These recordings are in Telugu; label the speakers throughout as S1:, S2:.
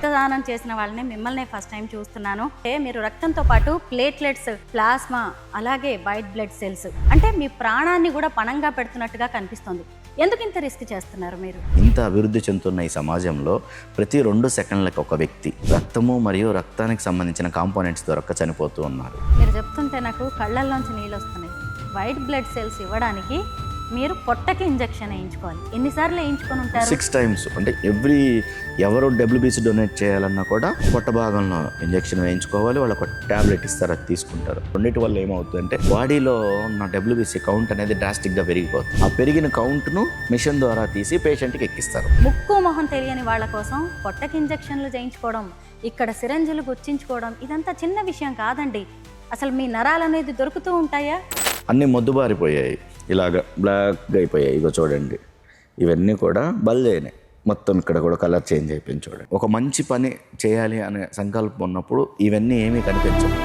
S1: రక్తదానం చేసిన వాళ్ళని మిమ్మల్ని ఫస్ట్ టైం చూస్తున్నాను. మీరు రక్తంతో పాటు ప్లేట్లెట్స్, ప్లాస్మా, అలాగే వైట్ బ్లడ్ సెల్స్ అంటే మీ ప్రాణాన్ని కూడా పణంగా పెడుతున్నట్టుగా కనిపిస్తుంది. ఎందుకు ఇంత రిస్క్ చేస్తున్నారు మీరు?
S2: ఇంత అభివృద్ధి చెందుతున్న ఈ సమాజంలో ప్రతి 2 సెకండ్లకు ఒక వ్యక్తి రక్తము మరియు రక్తానికి సంబంధించిన కాంపోనెంట్స్ దొరక్క చనిపోతూ ఉన్నారు.
S1: మీరు చెప్తుంటే నాకు కళ్ళల్లోంచి నీళ్ళు వస్తున్నాయి. వైట్ బ్లడ్ సెల్స్ ఇవ్వడానికి మీరు పొట్టకి ఇంజెక్షన్ వేయించుకోవాలి. ఎన్నిసార్లు వేయించుకొని ఉంటారు?
S2: 6 times. అంటే ఎవరు WBC డొనేట్ చేయాలన్నా కూడా పొట్ట భాగంలో ఇంజెక్షన్ వేయించుకోవాలి. వాళ్ళు ఒక ట్యాబ్లెట్ ఇస్తారు, అది తీసుకుంటారు. రెండింటి వల్ల ఏమవుతుందంటే బాడీలో ఉన్న WBC కౌంట్ అనేది డ్రాస్టిక్గా పెరిగిపోతుంది. ఆ పెరిగిన కౌంట్ను మిషన్ ద్వారా తీసి పేషెంట్కి ఎక్కిస్తారు.
S1: ముక్కు మొహం తెలియని వాళ్ళ కోసం పొట్టకి ఇంజెక్షన్లు చేయించుకోవడం, ఇక్కడ సిరంజులు గుచ్చించుకోవడం ఇదంతా చిన్న విషయం కాదండి. అసలు మీ నరాలు అనేది దొరుకుతూ ఉంటాయా?
S2: అన్నీ మొద్దుబారిపోయాయి, ఇలాగ బ్లాక్గా అయిపోయాయి. ఇగో చూడండి, ఇవన్నీ కూడా బల్జైనాయి. మొత్తం ఇక్కడ కూడా కలర్ చేంజ్ అయిపోయింది. చూడండి, ఒక మంచి పని చేయాలి అనే సంకల్పం ఉన్నప్పుడు ఇవన్నీ ఏమీ కనిపించవు.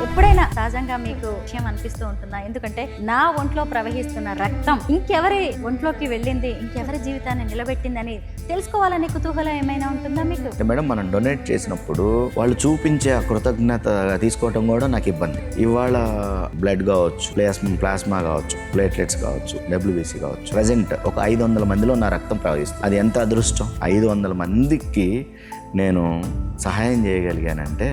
S1: ఎప్పుడైనా సహజంగా మీకు విషయం అనిపిస్తూ ఉంటుందా? ఎందుకంటే నా ఒంట్లో ప్రవహిస్తున్న రక్తం ఇంకెవరి ఒంట్లోకి వెళ్ళింది, ఇంకెవరి జీవితాన్ని నిలబెట్టిందని తెలుసుకోవాలనే కుతూహలం ఏమైనా ఉంటుందా మీకు?
S2: మేడం, మనం డొనేట్ చేసినప్పుడు వాళ్ళు చూపించే ఆ కృతజ్ఞత తీసుకోవడం కూడా నాకు ఇబ్బంది. ఇవాళ బ్లడ్ కావచ్చు, ప్లాస్మా కావచ్చు, ప్లేట్లెట్స్ కావచ్చు, WBC కావచ్చు, ప్రజెంట్ ఒక 500 మందిలో నా రక్తం ప్రవహిస్తుంది. అది ఎంత అదృష్టం! 500 మందికి నేను సహాయం చేయగలిగానంటే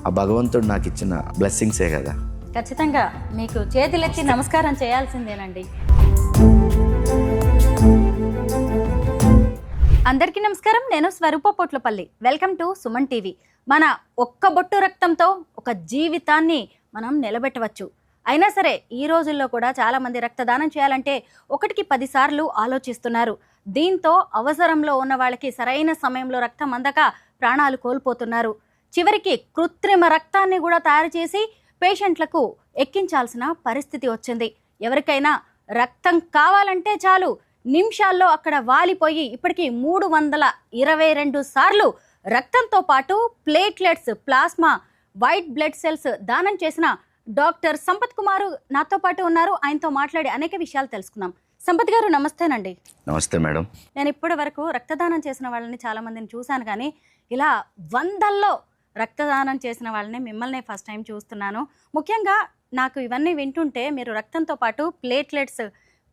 S2: ఆ భగవంతుడు నాకు ఇచ్చిన బ్లెస్సింగ్సే కదా.
S1: ఖచ్చితంగా మీకు చేతులెత్తి నమస్కారం చేయాల్సిందేనండి. అందరికీ నమస్కారం. నేను Swaroopa Potlapalli. Welcome to Suman TV. మన ఒక్క బొట్టు రక్తంతో ఒక జీవితాన్ని మనం నిలబెట్టవచ్చు. అయినా సరే ఈ రోజుల్లో కూడా చాలామంది రక్తదానం చేయాలంటే 1కి 10 సార్లు ఆలోచిస్తున్నారు. దీంతో అవసరంలో ఉన్న వాళ్ళకి సరైన సమయంలో రక్తం అందక ప్రాణాలు కోల్పోతున్నారు. చివరికి కృత్రిమ రక్తాన్ని కూడా తయారు చేసి పేషెంట్లకు ఎక్కించాల్సిన పరిస్థితి వచ్చింది. ఎవరికైనా రక్తం కావాలంటే చాలు, నిమిషాల్లో అక్కడ వాలిపోయి ఇప్పటికీ 322 సార్లు రక్తంతో పాటు platelets, plasma, white blood cells దానం చేసిన డాక్టర్ సంపత్ కుమార్ నాతో పాటు ఉన్నారు. ఆయనతో మాట్లాడి అనేక విషయాలు తెలుసుకుందాం. సంపత్ గారు, నమస్తేనండి.
S2: నమస్తే మేడం.
S1: నేను ఇప్పటి వరకు రక్తదానం చేసిన వాళ్ళని చాలా మందిని చూశాను, కానీ ఇలా వందల్లో రక్తదానం చేసిన వాళ్ళని మిమ్మల్ని ఫస్ట్ టైం చూస్తున్నాను. ముఖ్యంగా నాకు ఇవన్నీ వింటుంటే మీరు రక్తంతో పాటు ప్లేట్లెట్స్,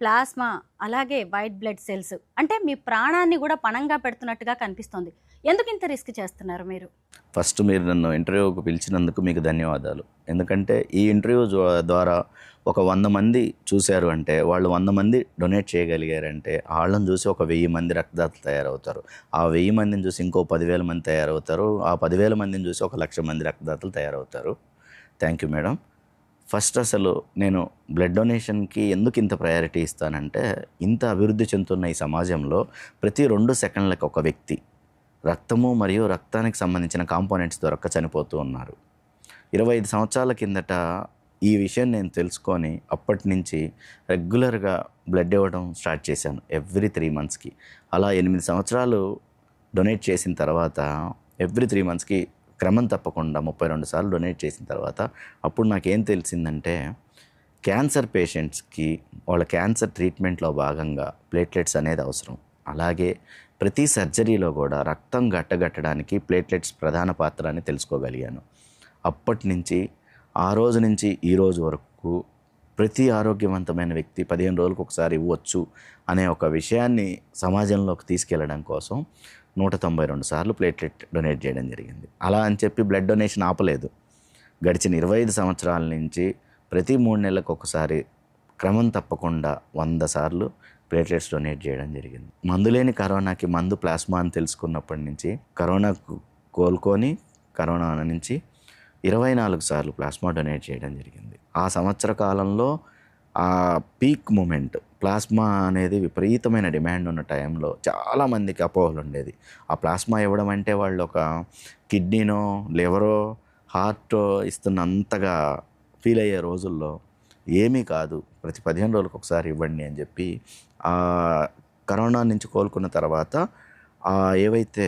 S1: ప్లాస్మా, అలాగే వైట్ బ్లడ్ సెల్స్ అంటే మీ ప్రాణాన్ని కూడా పణంగా పెడుతున్నట్టుగా కనిపిస్తుంది. ఎందుకు ఇంత రిస్క్ చేస్తున్నారు మీరు?
S2: ఫస్ట్ మీరు నన్ను ఇంటర్వ్యూకి పిలిచినందుకు మీకు ధన్యవాదాలు. ఎందుకంటే ఈ ఇంటర్వ్యూ ద్వారా ఒక 100 మంది చూశారు అంటే, వాళ్ళు 100 మంది డొనేట్ చేయగలిగారంటే వాళ్ళని చూసి ఒక 1000 మంది రక్తదాతలు తయారవుతారు. ఆ 1000 మందిని చూసి ఇంకో 10,000 మంది తయారవుతారు. ఆ 10,000 మందిని చూసి 1,00,000 మంది రక్తదాతలు తయారవుతారు. Thank you madam. ఫస్ట్ అసలు నేను బ్లడ్ డొనేషన్కి ఎందుకు ఇంత ప్రయారిటీ ఇస్తానంటే, ఇంత అభివృద్ధి చెందుతున్న ఈ సమాజంలో ప్రతి 2 సెకండ్లకు ఒక వ్యక్తి రక్తము మరియు రక్తానికి సంబంధించిన కాంపోనెంట్స్ దొరక్క చనిపోతూ ఉన్నారు. 25 సంవత్సరాల కిందట ఈ విషయం నేను తెలుసుకొని అప్పటి నుంచి రెగ్యులర్గా బ్లడ్ ఇవ్వడం స్టార్ట్ చేశాను. ఎవ్రీ 3 monthsకి. అలా 8 సంవత్సరాలు డొనేట్ చేసిన తర్వాత ఎవ్రీ 3 monthsకి క్రమం తప్పకుండా 32 సార్లు డొనేట్ చేసిన తర్వాత అప్పుడు నాకేం తెలిసిందంటే, క్యాన్సర్ పేషెంట్స్కి వాళ్ళ క్యాన్సర్ ట్రీట్మెంట్లో భాగంగా ప్లేట్లెట్స్ అనేది అవసరం. అలాగే ప్రతి సర్జరీలో కూడా రక్తం గట్టడానికి ప్లేట్లెట్స్ ప్రధాన పాత్ర అని తెలుసుకోగలిగాను. అప్పటి నుంచి ఆ రోజు నుంచి ఈ రోజు వరకు ప్రతి ఆరోగ్యవంతమైన వ్యక్తి 15 రోజులకు ఒకసారి ఇవ్వచ్చు అనే ఒక విషయాన్ని సమాజంలోకి తీసుకెళ్లడం కోసం 192 సార్లు ప్లేట్లెట్ డొనేట్ చేయడం జరిగింది. అలా అని చెప్పి బ్లడ్ డొనేషన్ ఆపలేదు. గడిచిన 25 సంవత్సరాల నుంచి ప్రతి 3 నెలలకు ఒకసారి క్రమం తప్పకుండా 100 సార్లు ప్లేట్లెట్స్ డొనేట్ చేయడం జరిగింది. మందులేని కరోనాకి మందు ప్లాస్మా అని తెలుసుకున్నప్పటి నుంచి కరోనాకు కోలుకొని కరోనా నుంచి 24 సార్లు ప్లాస్మా డొనేట్ చేయడం జరిగింది. ఆ సంవత్సర కాలంలో ఆ పీక్ మూమెంట్ ప్లాస్మా అనేది విపరీతమైన డిమాండ్ ఉన్న టైంలో చాలామందికి అపోహలు ఉండేది. ఆ ప్లాస్మా ఇవ్వడం అంటే వాళ్ళు ఒక కిడ్నీనో లివరో హార్టో ఇస్తున్నంతగా ఫీల్ అయ్యే రోజుల్లో ఏమీ కాదు, ప్రతి 15 రోజులకు ఒకసారి ఇవ్వండి అని చెప్పి కరోనా నుంచి కోలుకున్న తర్వాత ఏవైతే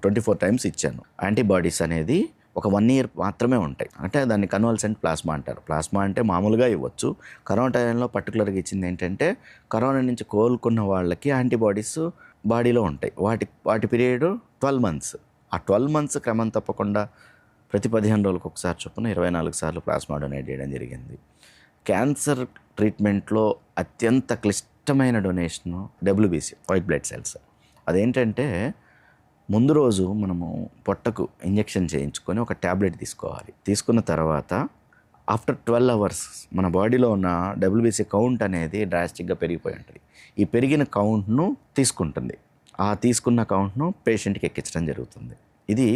S2: 24 times ఇచ్చాను యాంటీబాడీస్ అనేది ఒక 1 ఇయర్ మాత్రమే ఉంటాయి. అంటే దాన్ని కన్వాల్సెంట్ ప్లాస్మా అంటారు. ప్లాస్మా అంటే మామూలుగా ఇవ్వచ్చు. కరోనా టైంలో పర్టికులర్గా ఇచ్చింది ఏంటంటే కరోనా నుంచి కోలుకున్న వాళ్ళకి యాంటీబాడీస్ బాడీలో ఉంటాయి. వాటి పీరియడ్ 12 మంత్స్. ఆ 12 మంత్స్ క్రమం తప్పకుండా ప్రతి 15 రోజులకు ఒకసారి చొప్పున 24 సార్లు ప్లాస్మా డొనేట్ చేయడం జరిగింది. క్యాన్సర్ ట్రీట్మెంట్లో అత్యంత క్లిష్టమైన donation WBC, white blood cells. అదేంటంటే ముందు రోజు మనము పొట్టకు ఇంజెక్షన్ చేయించుకొని ఒక ట్యాబ్లెట్ తీసుకోవాలి. తీసుకున్న తర్వాత ఆఫ్టర్ 12 అవర్స్ మన బాడీలో ఉన్న WBC కౌంట్ అనేది డ్రాస్టిక్గా పెరిగిపోయి ఉంటుంది. ఈ పెరిగిన కౌంట్ను తీసుకుంటుంది. ఆ తీసుకున్న కౌంట్ను పేషెంట్కి ఎక్కించడం జరుగుతుంది. ఇది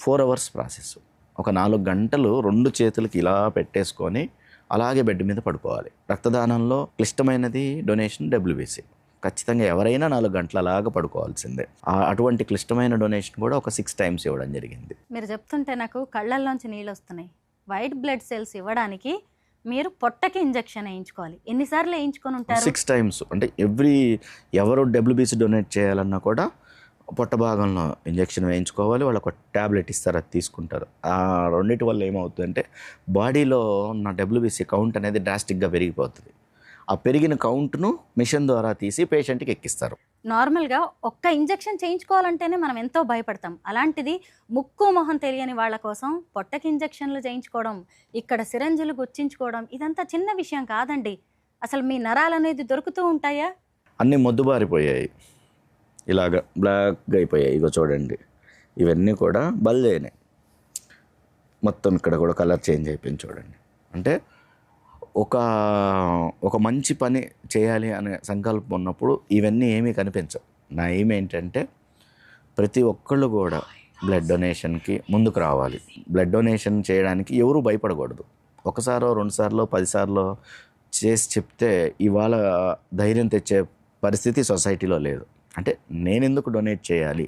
S2: 4 అవర్స్ ప్రాసెస్. ఒక 4 గంటలు 2 చేతులకి ఇలా పెట్టేసుకొని అలాగే బెడ్ మీద పడుకోవాలి. రక్తదానంలో క్లిష్టమైనది డొనేషన్ WBC. ఖచ్చితంగా ఎవరైనా 4 గంటల అలాగా పడుకోవాల్సిందే. అటువంటి క్లిష్టమైన డొనేషన్ కూడా ఒక 6 టైమ్స్ ఇవ్వడం జరిగింది.
S1: మీరు చెప్తుంటే నాకు కళ్ళల్లోంచి నీళ్ళు వస్తున్నాయి. వైట్ బ్లడ్ సెల్స్ ఇవ్వడానికి మీరు పొట్టకి ఇంజెక్షన్ వేయించుకోవాలి. ఎన్నిసార్లు వేయించుకొని ఉంటారు?
S2: 6 టైమ్స్. అంటే ఎవరు WBC డొనేట్ చేయాలన్నా కూడా పొట్ట భాగంలో ఇంజెక్షన్ వేయించుకోవాలి. వాళ్ళు ఒక ట్యాబ్లెట్ ఇస్తారు, అది తీసుకుంటారు. ఆ రెండింటి వల్ల ఏమవుతుందంటే బాడీలో ఉన్న WBC కౌంట్ అనేది డ్రాస్టిక్గా పెరిగిపోతుంది. ఆ పెరిగిన కౌంట్ను మిషన్ ద్వారా తీసి పేషెంట్కి ఎక్కిస్తారు.
S1: నార్మల్గా ఒక్క ఇంజెక్షన్ చేయించుకోవాలంటేనే మనం ఎంతో భయపడతాం. అలాంటిది ముక్కు మొహం తెలియని వాళ్ళ కోసం పొట్టకి ఇంజెక్షన్లు చేయించుకోవడం, ఇక్కడ సిరంజులు గుచ్చించుకోవడం, ఇదంతా చిన్న విషయం కాదండి. అసలు మీ నరాలు అనేది దొరుకుతూ ఉంటాయా?
S2: అన్నీ మొద్దుబారిపోయాయి, ఇలాగ బ్లాక్గా అయిపోయాయి. ఇగో చూడండి, ఇవన్నీ కూడా బల్లేనే. మొత్తం ఇక్కడ కూడా కలర్ చేంజ్ అయిపోయింది చూడండి. అంటే ఒక మంచి పని చేయాలి అనే సంకల్పం ఉన్నప్పుడు ఇవన్నీ ఏమీ కనిపించవు. నా ఎయిమ్ ఏంటంటే ప్రతి ఒక్కళ్ళు కూడా బ్లడ్ డొనేషన్కి ముందుకు రావాలి. బ్లడ్ డొనేషన్ చేయడానికి ఎవరూ భయపడకూడదు. ఒకసారో 2 సార్లో 10 సార్లో చేసి చెప్తే ఇవాళ ధైర్యం తెచ్చే పరిస్థితి సొసైటీలో లేదు. అంటే నేను ఎందుకు డొనేట్ చేయాలి,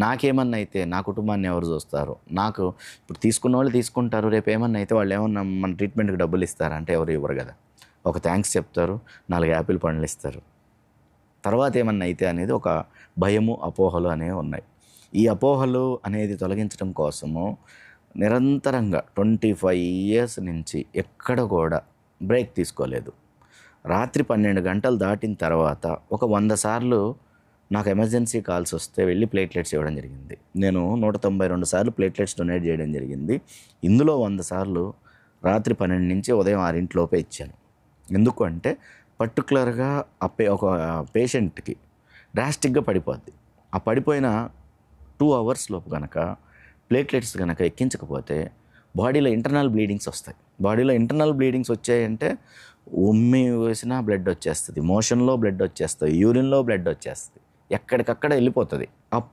S2: నాకేమన్నా అయితే నా కుటుంబాన్ని ఎవరు చూస్తారు, నాకు ఇప్పుడు తీసుకున్న వాళ్ళు తీసుకుంటారు, రేపు ఏమన్నా అయితే వాళ్ళు ఏమన్నా మన ట్రీట్మెంట్కి డబ్బులు ఇస్తారా అంటే ఎవరు ఇవ్వరు కదా. ఒక థ్యాంక్స్ చెప్తారు, 4 యాపిల్ పండ్లు ఇస్తారు. తర్వాత ఏమన్నా అయితే అనేది ఒక భయము, అపోహలు అనేవి ఉన్నాయి. ఈ అపోహలు అనేది తొలగించడం కోసము నిరంతరంగా 25 ఇయర్స్ నుంచి ఎక్కడ కూడా బ్రేక్ తీసుకోలేదు. రాత్రి 12 గంటలు దాటిన తర్వాత ఒక 100 సార్లు నాకు ఎమర్జెన్సీ కాల్స్ వస్తే వెళ్ళి ప్లేట్లెట్స్ ఇవ్వడం జరిగింది. నేను 192 సార్లు ప్లేట్లెట్స్ డొనేట్ చేయడం జరిగింది. ఇందులో 100 సార్లు రాత్రి 12 నుంచి ఉదయం 6 లోపే ఇచ్చాను. ఎందుకు అంటే పర్టికులర్గా ఒక పేషెంట్కి డ్రాస్టిక్గా పడిపోద్ది. ఆ పడిపోయిన 2 అవర్స్ లోపు కనుక ప్లేట్లెట్స్ కనుక ఎక్కించకపోతే బాడీలో ఇంటర్నల్ బ్లీడింగ్స్ వస్తాయి. బాడీలో ఇంటర్నల్ బ్లీడింగ్స్ వచ్చాయంటే ఉమ్మి వేసినా బ్లడ్ వచ్చేస్తుంది, మోషన్లో బ్లడ్ వచ్చేస్తుంది, యూరిన్లో బ్లడ్ వచ్చేస్తుంది, ఎక్కడికక్కడ వెళ్ళిపోతుంది.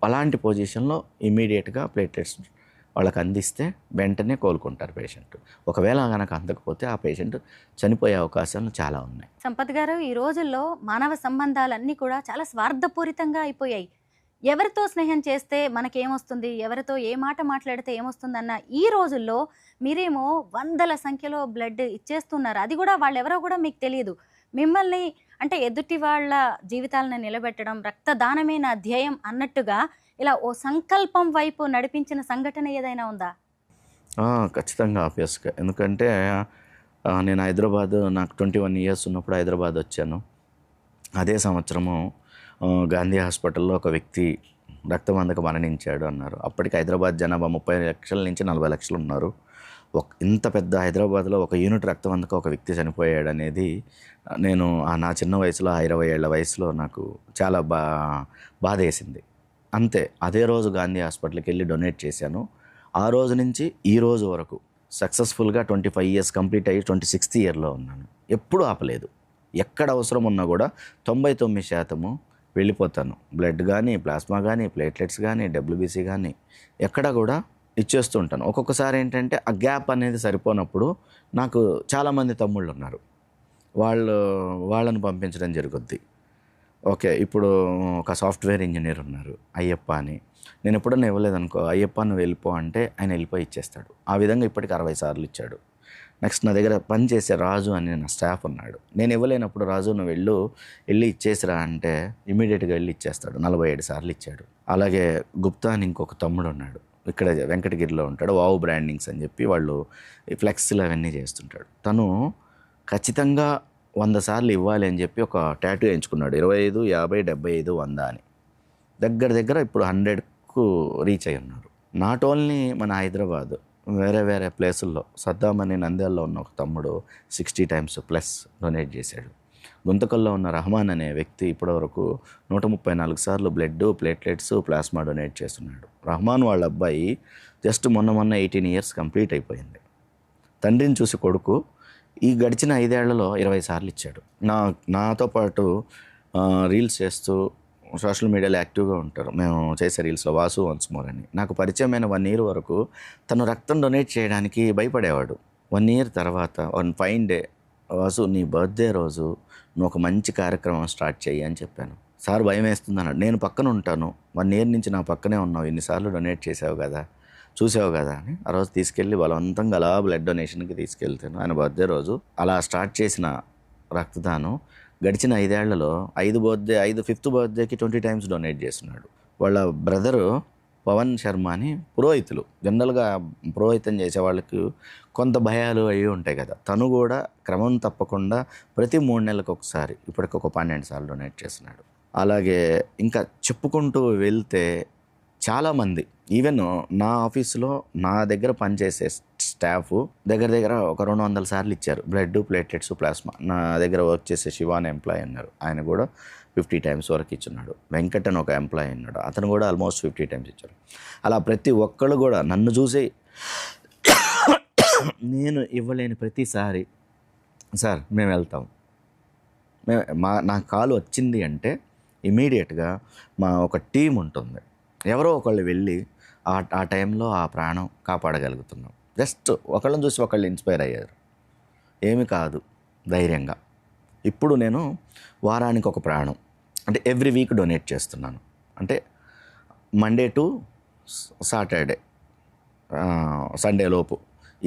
S2: అలాంటి పొజిషన్లో ఇమీడియట్గా ప్లేట్లెట్స్ వాళ్ళకి అందిస్తే వెంటనే కోలుకుంటారు పేషెంట్. ఒకవేళ కనుక అందకపోతే ఆ పేషెంట్ చనిపోయే అవకాశాలు చాలా ఉన్నాయి.
S1: సంపత్ గారు, ఈ రోజుల్లో మానవ సంబంధాలన్నీ కూడా చాలా స్వార్థపూరితంగా అయిపోయాయి. ఎవరితో స్నేహం చేస్తే మనకేమొస్తుంది, ఎవరితో ఏ మాట మాట్లాడితే ఏమొస్తుందన్న ఈ రోజుల్లో మీరేమో వందల సంఖ్యలో బ్లడ్ ఇచ్చేస్తున్నారు. అది కూడా వాళ్ళెవరో కూడా మీకు తెలియదు. మిమ్మల్ని అంటే ఎదుటి వాళ్ళ జీవితాలను నిలబెట్టడం, రక్తదానమే నా ధ్యేయం అన్నట్టుగా ఇలా ఓ సంకల్పం వైపు నడిపించిన సంఘటన ఏదైనా ఉందా?
S2: ఖచ్చితంగా, ఆబ్వియస్గా. ఎందుకంటే నేను హైదరాబాద్, నాకు 21 ఇయర్స్ ఉన్నప్పుడు హైదరాబాద్ వచ్చాను. అదే సంవత్సరము గాంధీ హాస్పిటల్లో ఒక వ్యక్తి రక్తం అందక మరణించాడు అన్నారు. అప్పటికి హైదరాబాద్ జనాభా 30 లక్షల నుంచి 40 లక్షలు ఉన్నారు. ఇంత పెద్ద హైదరాబాద్లో ఒక యూనిట్ రక్తం అందక ఒక వ్యక్తి చనిపోయాడు అనేది నేను నా చిన్న వయసులో 20 ఏళ్ల వయసులో నాకు చాలా బాధ వేసింది. అంతే, అదే రోజు గాంధీ హాస్పిటల్కి వెళ్ళి డొనేట్ చేశాను. ఆ రోజు నుంచి ఈ రోజు వరకు సక్సెస్ఫుల్గా 25 ఇయర్స్ కంప్లీట్ అయ్యి 26th ఇయర్లో ఉన్నాను. ఎప్పుడూ ఆపలేదు. ఎక్కడ అవసరం ఉన్నా కూడా 99% వెళ్ళిపోతాను. బ్లడ్ కానీ, ప్లాస్మా కానీ, ప్లేట్లెట్స్ కానీ, WBC కానీ ఎక్కడ కూడా ఇచ్చేస్తూ ఉంటాను. ఒక్కొక్కసారి ఏంటంటే ఆ గ్యాప్ అనేది సరిపోనప్పుడు నాకు చాలామంది తమ్ముళ్ళు ఉన్నారు, వాళ్ళని పంపించడం జరుగుద్ది. ఓకే, ఇప్పుడు ఒక సాఫ్ట్వేర్ ఇంజనీర్ ఉన్నారు అయ్యప్ప అని, నేను ఎప్పుడన్నా ఇవ్వలేదనుకో, అయ్యప్ప నువ్వు వెళ్ళిపో అంటే ఆయన వెళ్ళిపోయి ఇచ్చేస్తాడు. ఆ విధంగా ఇప్పటికి 60 సార్లు ఇచ్చాడు. నెక్స్ట్ నా దగ్గర పనిచేసే రాజు అని నా స్టాఫ్ ఉన్నాడు. నేను ఇవ్వలేనప్పుడు రాజు నువ్వు వెళ్ళి ఇచ్చేసిరా అంటే ఇమీడియట్గా వెళ్ళి ఇచ్చేస్తాడు. 47 సార్లు ఇచ్చాడు. అలాగే గుప్తా అని ఇంకొక తమ్ముడు ఉన్నాడు, ఇక్కడ వెంకటగిరిలో ఉంటాడు. వావ్ బ్రాండింగ్స్ అని చెప్పి వాళ్ళు ఈ ఫ్లెక్స్లు అవన్నీ చేస్తుంటాడు. తను ఖచ్చితంగా 100 సార్లు ఇవ్వాలి అని చెప్పి ఒక టాటూ వేయించుకున్నాడు. 25, 50, 75, 100 అని. దగ్గర ఇప్పుడు 100కు రీచ్ అయి ఉన్నాడు. నాట్ ఓన్లీ మన హైదరాబాద్, వేరే ప్లేసుల్లో సద్దాం అని నంద్యాలలో ఉన్న ఒక తమ్ముడు 60 times ప్లస్ డొనేట్ చేశాడు. గుంతకల్లో ఉన్న రహమాన్ అనే వ్యక్తి ఇప్పటివరకు 134 సార్లు బ్లడ్, ప్లేట్లెట్స్, ప్లాస్మా డొనేట్ చేస్తున్నాడు. రహమాన్ వాళ్ళ అబ్బాయి జస్ట్ మొన్న 18 years కంప్లీట్ అయిపోయింది. తండ్రిని చూసి కొడుకు ఈ గడిచిన 5 ఏళ్లలో 20 సార్లు ఇచ్చాడు. నాతో పాటు రీల్స్ చేస్తూ సోషల్ మీడియాలో యాక్టివ్గా ఉంటారు. మేము చేసే రీల్స్లో వాసు వన్స్ మోర్ అని. నాకు పరిచయమైన 1 year వరకు తను రక్తం డొనేట్ చేయడానికి భయపడేవాడు. 1 year తర్వాత వన్ ఫైన్ డే, వాసు నీ బర్త్డే రోజు నువ్వు ఒక మంచి కార్యక్రమం స్టార్ట్ చెయ్యి అని చెప్పాను. సార్ భయం వేస్తుంది అన్నాడు. నేను పక్కన ఉంటాను, 1 year నుంచి నా పక్కనే ఉన్నావు, ఇన్నిసార్లు డొనేట్ చేసావు కదా, చూసావు కదా అని ఆ రోజు తీసుకెళ్ళి బలవంతంగా అలా బ్లడ్ డొనేషన్కి తీసుకెళ్తాను. ఆయన బర్త్డే రోజు అలా స్టార్ట్ చేసిన రక్తదానం గడిచిన 5 ఏళ్లలో 5th బర్త్డేకి 20 times డొనేట్ చేస్తున్నాడు. వాళ్ళ బ్రదరు పవన్ శర్మ అని పురోహితులు, జనరల్గా పురోహితం చేసే వాళ్ళకి కొంత భయాలు అవి ఉంటాయి కదా, తను కూడా క్రమం తప్పకుండా ప్రతి 3 నెలలకు ఒకసారి ఇప్పటికి ఒక 12 సార్లు డొనేట్ చేస్తున్నాడు. అలాగే ఇంకా చెప్పుకుంటూ వెళ్తే చాలామంది, ఈవెన్ నా ఆఫీసులో నా దగ్గర పనిచేసే స్టాఫ్ దగ్గర ఒక 200 సార్లు ఇచ్చారు బ్లడ్, ప్లేట్లెట్స్, ప్లాస్మా. నా దగ్గర వర్క్ చేసే శివ అనే ఎంప్లాయీ ఉన్నారు, ఆయన కూడా 50 times వరకు ఇచ్చున్నాడు. వెంకట్ అని ఒక ఎంప్లాయీ ఉన్నాడు, అతను కూడా ఆల్మోస్ట్ 50 times ఇచ్చారు. అలా ప్రతి ఒక్కళ్ళు కూడా నన్ను చూసి నేను ఇవ్వలేని ప్రతిసారి సార్ మేము వెళ్తాం, నా కాల్ వచ్చింది అంటే ఇమీడియట్గా మా ఒక టీం ఉంటుంది, ఎవరో ఒకళ్ళు వెళ్ళి ఆ టైంలో ఆ ప్రాణం కాపాడగలుగుతున్నాం. జస్ట్ ఒకళ్ళని చూసి ఒకళ్ళు ఇన్స్పైర్ అయ్యారు, ఏమి కాదు ధైర్యంగా. ఇప్పుడు నేను వారానికి ఒక ప్రాణం అంటే ఎవ్రీ వీక్ డొనేట్ చేస్తున్నాను. అంటే మండే టు సాటర్డే, సండే లోపు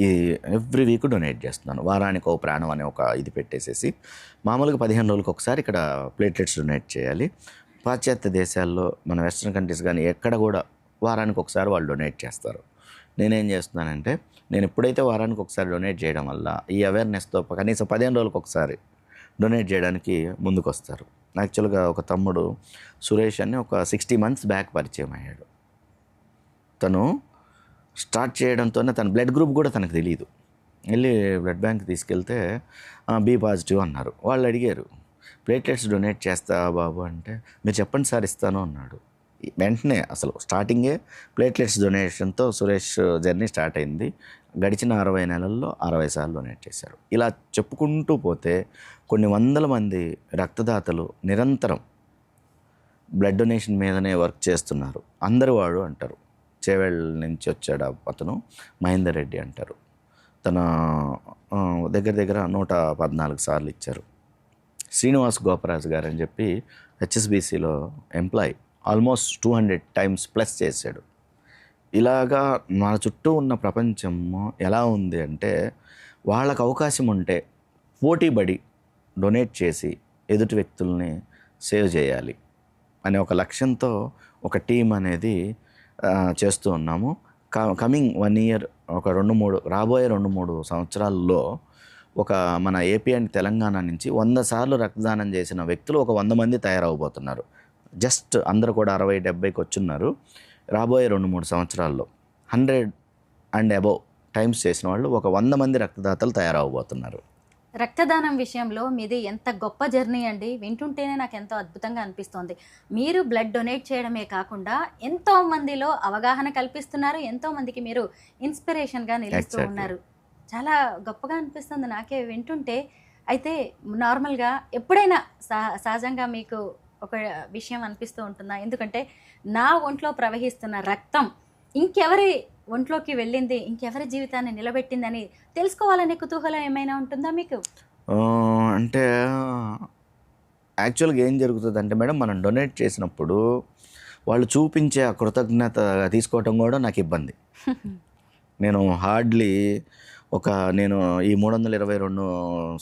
S2: ఈ ఎవ్రీ వీక్ డొనేట్ చేస్తున్నాను. వారానికి ఒక ప్రాణం అనే ఒక ఇది పెట్టేసేసి, మామూలుగా 15 రోజులకు ఒకసారి ఇక్కడ ప్లేట్లెట్స్ డొనేట్ చేయాలి. పాశ్చాత్య దేశాల్లో మన వెస్ట్రన్ కంట్రీస్ కానీ ఎక్కడ కూడా వారానికి ఒకసారి వాళ్ళు డొనేట్ చేస్తారు. నేనేం చేస్తున్నానంటే, నేను ఎప్పుడైతే వారానికి ఒకసారి డొనేట్ చేయడం వల్ల ఈ అవేర్నెస్తో కనీసం 15 రోజులకు ఒకసారి డొనేట్ చేయడానికి ముందుకు వస్తారు. యాక్చువల్గా ఒక తమ్ముడు సురేష్ అని ఒక 60 months బ్యాక్ పరిచయం అయ్యాడు. తను స్టార్ట్ చేయడంతోనే తన బ్లడ్ గ్రూప్ కూడా తనకు తెలియదు. వెళ్ళి బ్లడ్ బ్యాంక్ తీసుకెళ్తే బి పాజిటివ్ అన్నారు. వాళ్ళు అడిగారు, ప్లేట్లెట్స్ డొనేట్ చేస్తా బాబు అంటే, మీరు చెప్పండి సార్ ఇస్తాను అన్నాడు. వెంటనే అసలు స్టార్టింగే ప్లేట్లెట్స్ డొనేషన్తో సురేష్ జర్నీ స్టార్ట్ అయింది. గడిచిన 60 నెలల్లో 60 సార్లు డొనేట్ చేశారు. ఇలా చెప్పుకుంటూ పోతే కొన్ని వందల మంది రక్తదాతలు నిరంతరం బ్లడ్ డొనేషన్ మీదనే వర్క్ చేస్తున్నారు. అందరు వాడు అంటారు, చేవెళ్ళ నుంచి వచ్చాడు అతను, మహేందర్ రెడ్డి అంటారు, తన దగ్గర 114 సార్లు ఇచ్చారు. శ్రీనివాస్ గోపరాజు గారు అని చెప్పి హెచ్ఎస్బిసిలో ఎంప్లాయీ, ఆల్మోస్ట్ 200 times ప్లస్ చేశాడు. ఇలాగా మన చుట్టూ ఉన్న ప్రపంచం ఎలా ఉంది అంటే, వాళ్ళకు అవకాశం ఉంటే పోటీపడి డొనేట్ చేసి ఎదుటి వ్యక్తుల్ని సేవ్ చేయాలి అనే ఒక లక్ష్యంతో ఒక టీం అనేది చేస్తూ ఉన్నాము. కమింగ్ 1 year, ఒక 2-3 రాబోయే 2-3 సంవత్సరాల్లో ఒక మన ఏపీ అండ్ తెలంగాణ నుంచి 100 సార్లు రక్తదానం చేసిన వ్యక్తులు ఒక 100 మంది తయారవబోతున్నారు. జస్ట్ అందరూ కూడా 60-70కి వచ్చున్నారు. రాబోయే 2-3 సంవత్సరాల్లో 100 and above times చేసిన వాళ్ళు ఒక 100 మంది రక్తదాతలు తయారవబోతున్నారు.
S1: రక్తదానం విషయంలో మీది ఎంత గొప్ప జర్నీ అండి. వింటుంటేనే నాకు ఎంతో అద్భుతంగా అనిపిస్తోంది. మీరు బ్లడ్ డొనేట్ చేయడమే కాకుండా ఎంతో మందిలో అవగాహన కల్పిస్తున్నారు, ఎంతో మందికి మీరు ఇన్స్పిరేషన్గా నిలుస్తూ ఉన్నారు. చాలా గొప్పగా అనిపిస్తుంది నాకే వింటుంటే. అయితే నార్మల్గా ఎప్పుడైనా సహజంగా మీకు ఒక విషయం అనిపిస్తూ ఉంటుందా? ఎందుకంటే నా ఒంట్లో ప్రవహిస్తున్న రక్తం ఇంకెవరి ఒంట్లోకి వెళ్ళింది, ఇంకెవరి జీవితాన్ని నిలబెట్టిందని తెలుసుకోవాలనే కుతూహలం ఏమైనా ఉంటుందా మీకు?
S2: అంటే యాక్చువల్గా ఏం జరుగుతుంది అంటే మేడం, మనం డొనేట్ చేసినప్పుడు వాళ్ళు చూపించే ఆ కృతజ్ఞత తీసుకోవటం కూడా నాకు ఇబ్బంది. నేను హార్డ్లీ నేను ఈ 322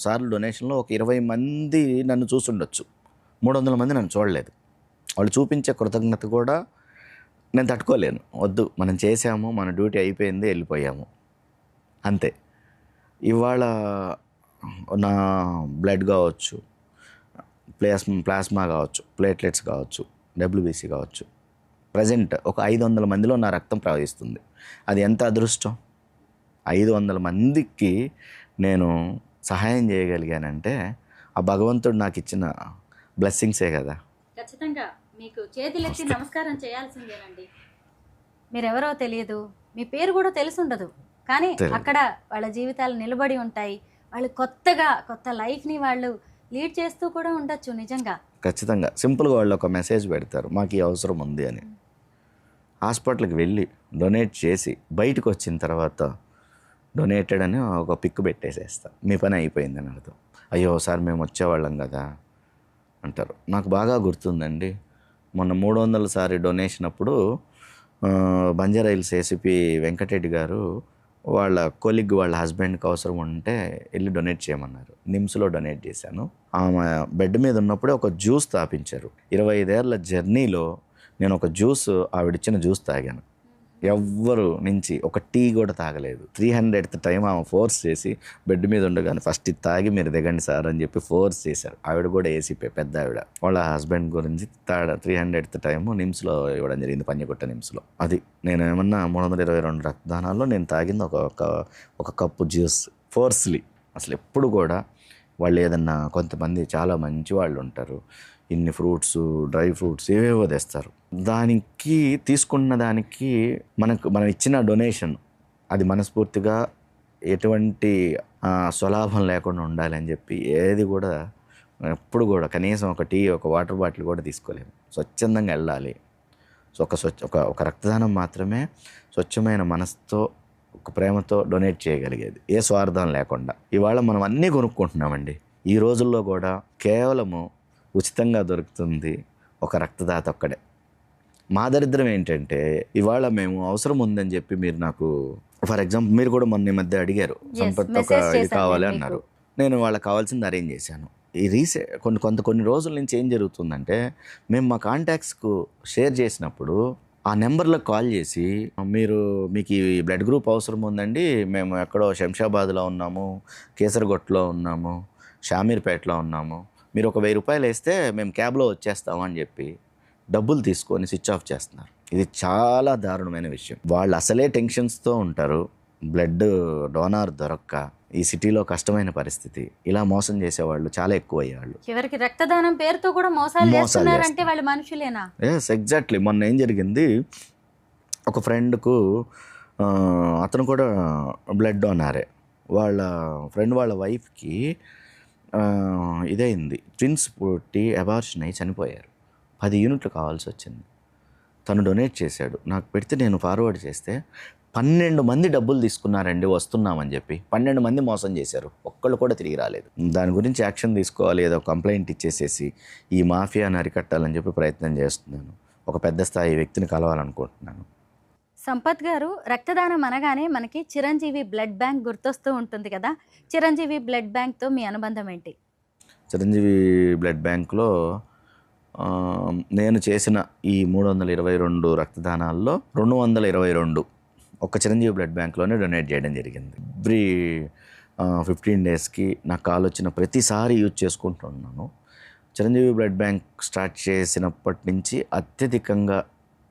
S2: సార్లు డొనేషన్లో ఒక 20 మంది నన్ను చూసుండొచ్చు, 300 మంది నన్ను చూడలేదు. వాళ్ళు చూపించే కృతజ్ఞత కూడా నేను తట్టుకోలేను. వద్దు, మనం చేసాము, మన డ్యూటీ అయిపోయింది, వెళ్ళిపోయాము అంతే. ఇవాళ నా బ్లడ్ కావచ్చు, ప్లాస్మా కావచ్చు, ప్లేట్లెట్స్ కావచ్చు, డబ్ల్యూబీసీ కావచ్చు, ప్రజెంట్ ఒక 500 మందిలో నా రక్తం ప్రవహిస్తుంది. అది ఎంత అదృష్టం! 500 మందికి నేను సహాయం చేయగలిగానంటే ఆ భగవంతుడు నాకు ఇచ్చిన బ్లెస్సింగ్సే కదా.
S1: ఖచ్చితంగా మీకు చేతులెత్తి నమస్కారం చేయాల్సిందేనండి. మీరెవరో తెలియదు, మీ పేరు కూడా తెలుసుండదు, కానీ అక్కడ వాళ్ళ జీవితాలు నిలబడి ఉంటాయి. వాళ్ళు కొత్త లైఫ్ని వాళ్ళు లీడ్ చేస్తూ కూడా ఉండొచ్చు. నిజంగా
S2: ఖచ్చితంగా సింపుల్గా వాళ్ళు ఒక మెసేజ్ పెడతారు, మాకు ఈ అవసరం ఉంది అని. హాస్పిటల్కి వెళ్ళి డొనేట్ చేసి బయటకు వచ్చిన తర్వాత డొనేటెడ్ అని ఒక పిక్ పెట్టేసేస్తా, మీ పని అయిపోయిందని అర్థం. అయ్యో సార్ మేము వచ్చేవాళ్ళం కదా అంటారు. నాకు బాగా గుర్తుందండి, మొన్న 300 సారి డొనేషన్ అప్పుడు బంజారాహిల్స్ ఏసీపీ వెంకటరెడ్డి గారు వాళ్ళ కొలీగ్ వాళ్ళ హస్బెండ్కి అవసరం ఉంటే వెళ్ళి డొనేట్ చేయమన్నారు. నిమ్స్లో డొనేట్ చేశాను. ఆమె బెడ్ మీద ఉన్నప్పుడే ఒక జ్యూస్ తాపించారు. 25 ఏళ్ల జర్నీలో నేను ఒక జ్యూస్, ఆవిడిచ్చిన జ్యూస్ తాగాను. ఎవ్వరు నుంచి ఒక టీ కూడా తాగలేదు. 300th టైం ఆమె ఫోర్స్ చేసి బెడ్ మీద ఉండగానే ఫస్ట్ ఇది తాగి మీరు దిగండి సార్ అని చెప్పి ఫోర్స్ చేశారు. ఆవిడ కూడా ఏసీపీ పెద్ద ఆవిడ. వాళ్ళ హస్బెండ్ గురించి 300th టైం నిమ్స్లో ఇవ్వడం జరిగింది, పంజగుట్ట నిమ్స్లో. అది నేను ఏమన్నా 322 రక్తదానాల్లో నేను తాగింది ఒక కప్పు జ్యూస్ ఫోర్స్లీ. అసలు ఎప్పుడు కూడా వాళ్ళు ఏదన్నా, కొంతమంది చాలా మంచి వాళ్ళు ఉంటారు, ఇన్ని ఫ్రూట్స్, డ్రై ఫ్రూట్స్ ఏవేవో తెస్తారు. దానికి తీసుకున్న దానికి మనం ఇచ్చిన డొనేషన్ అది మనస్ఫూర్తిగా ఎటువంటి స్వలాభం లేకుండా ఉండాలి అని చెప్పి ఏది కూడా ఎప్పుడు కూడా కనీసం ఒక టీ, ఒక వాటర్ బాటిల్ కూడా తీసుకోలేము. స్వచ్ఛందంగా వెళ్ళాలి. సో ఒక రక్తదానం మాత్రమే స్వచ్ఛమైన మనసుతో, ఒక ప్రేమతో డొనేట్ చేయగలిగేది, ఏ స్వార్థం లేకుండా. ఇవాళ మనం అన్నీ కొనుక్కుంటున్నామండి. ఈ రోజుల్లో కూడా కేవలము ఉచితంగా దొరుకుతుంది ఒక రక్తదాత ఒక్కడే. మా దరిద్రం ఏంటంటే ఇవాళ మేము అవసరం ఉందని చెప్పి, మీరు నాకు ఫర్ ఎగ్జాంపుల్ మీరు కూడా మొన్న ఈ మధ్య అడిగారు, సంపత్ ఒక ఇది కావాలి అన్నారు. నేను వాళ్ళకి కావాల్సింది అరేంజ్ చేశాను. ఈ కొన్ని రోజుల నుంచి ఏం జరుగుతుందంటే, మేము మా కాంటాక్ట్స్కు షేర్ చేసినప్పుడు ఆ నెంబర్లకు కాల్ చేసి, మీకు ఈ బ్లడ్ గ్రూప్ అవసరం ఉందండి, మేము ఎక్కడో శంషాబాద్లో ఉన్నాము, కేసరగొట్టలో ఉన్నాము, షామీర్పేటలో ఉన్నాము, మీరు ఒక 1000 రూపాయలు వేస్తే మేము క్యాబ్లో వచ్చేస్తాము అని చెప్పి డబ్బులు తీసుకొని స్విచ్ ఆఫ్ చేస్తున్నారు. ఇది చాలా దారుణమైన విషయం. వాళ్ళు అసలే టెన్షన్స్తో ఉంటారు, బ్లడ్ డోనార్ దొరక్క, ఈ సిటీలో కష్టమైన పరిస్థితి, ఇలా మోసం చేసేవాళ్ళు చాలా ఎక్కువ అయ్యేవాళ్ళు.
S1: చివరికి రక్తదానం పేరుతో కూడా మోసాలు చేస్తున్నారంటే వాళ్ళు మనుషులేనా?
S2: Yes, exactly. మొన్న ఏం జరిగింది, ఒక ఫ్రెండ్కు అతను కూడా బ్లడ్ డోనారే, వాళ్ళ ఫ్రెండ్ వాళ్ళ వైఫ్కి ఇదైంది, ట్విన్స్ పుట్టి అబార్షన్ అయ్యి చనిపోయారు. 10 యూనిట్లు కావాల్సి వచ్చింది. తను డొనేట్ చేశాడు, నాకు పెడితే నేను ఫార్వర్డ్ చేస్తే 12 మంది డబ్బులు తీసుకున్నారండి వస్తున్నామని చెప్పి. 12 మంది మోసం చేశారు, ఒక్కళ్ళు కూడా తిరిగి రాలేదు. దాని గురించి యాక్షన్ తీసుకోవాలి, ఏదో కంప్లైంట్ ఇచ్చేసేసి ఈ మాఫియాని అరికట్టాలని చెప్పి ప్రయత్నం చేస్తున్నాను. ఒక పెద్ద స్థాయి వ్యక్తిని కలవాలనుకుంటున్నాను.
S1: సంపత్ గారు, రక్తదానం అనగానే మనకి చిరంజీవి బ్లడ్ బ్యాంక్ గుర్తొస్తూ ఉంటుంది కదా. చిరంజీవి బ్లడ్ బ్యాంక్తో మీ అనుబంధం ఏంటి?
S2: చిరంజీవి బ్లడ్ బ్యాంక్లో నేను చేసిన ఈ 322 రక్తదానాల్లో 222 ఒక చిరంజీవి బ్లడ్ బ్యాంక్లోనే డొనేట్ చేయడం జరిగింది. ఎవ్రీ 15 డేస్కి నాకు కాల్ వచ్చిన ప్రతిసారి యూజ్ చేసుకుంటున్నాను. చిరంజీవి బ్లడ్ బ్యాంక్ స్టార్ట్ చేసినప్పటి నుంచి అత్యధికంగా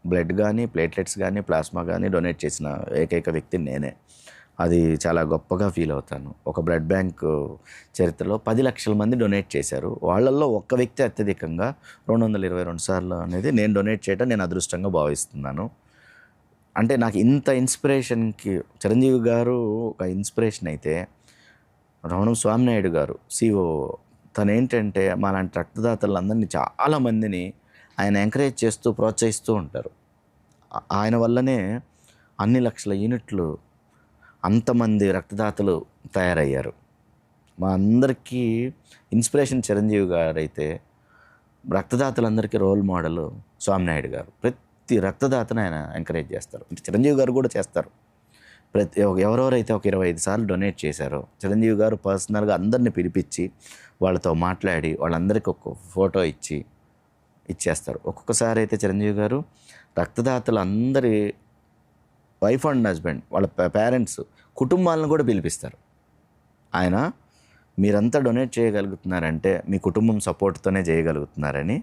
S2: బ్లడ్ కానీ, ప్లేట్లెట్స్ కానీ, ప్లాస్మా కానీ డొనేట్ చేసిన ఏకైక వ్యక్తి నేనే. అది చాలా గొప్పగా ఫీల్ అవుతాను. ఒక బ్లడ్ బ్యాంక్ చరిత్రలో 10 లక్షల మంది డొనేట్ చేశారు. వాళ్ళల్లో ఒక్క వ్యక్తి అత్యధికంగా 222 సార్లు అనేది నేను డొనేట్ చేయడం నేను అదృష్టంగా భావిస్తున్నాను. అంటే నాకు ఇంత ఇన్స్పిరేషన్కి చిరంజీవి గారు ఒక ఇన్స్పిరేషన్ అయితే, రమణం స్వామినాయుడు గారు సిఓ, తను ఏంటంటే మాలాంటి రక్తదాతలందరినీ చాలామందిని ఆయన ఎంకరేజ్ చేస్తూ ప్రోత్సహిస్తూ ఉంటారు. ఆయన వల్లనే అన్ని లక్షల యూనిట్లు అంతమంది రక్తదాతలు తయారయ్యారు. మా అందరికీ ఇన్స్పిరేషన్ చిరంజీవి గారు అయితే, రక్తదాతలందరికీ రోల్ మోడల్ స్వామినాయుడు గారు. ప్రతి రక్తదాతను ఆయన ఎంకరేజ్ చేస్తారు. చిరంజీవి గారు కూడా చేస్తారు. ఎవరెవరైతే ఒక 25 సార్లు డొనేట్ చేశారో చిరంజీవి గారు పర్సనల్గా అందరినీ పిలిపించి వాళ్ళతో మాట్లాడి వాళ్ళందరికీ ఒక ఫోటో ఇచ్చి ఇచ్చేస్తారు. ఒక్కొక్కసారి అయితే చిరంజీవి గారు రక్తదాతలు అందరి వైఫ్ అండ్ హస్బెండ్ వాళ్ళ పేరెంట్స్ కుటుంబాలను కూడా పిలిపిస్తారు. ఆయన మీరంతా డొనేట్ చేయగలుగుతున్నారంటే మీ కుటుంబం సపోర్ట్తోనే చేయగలుగుతున్నారని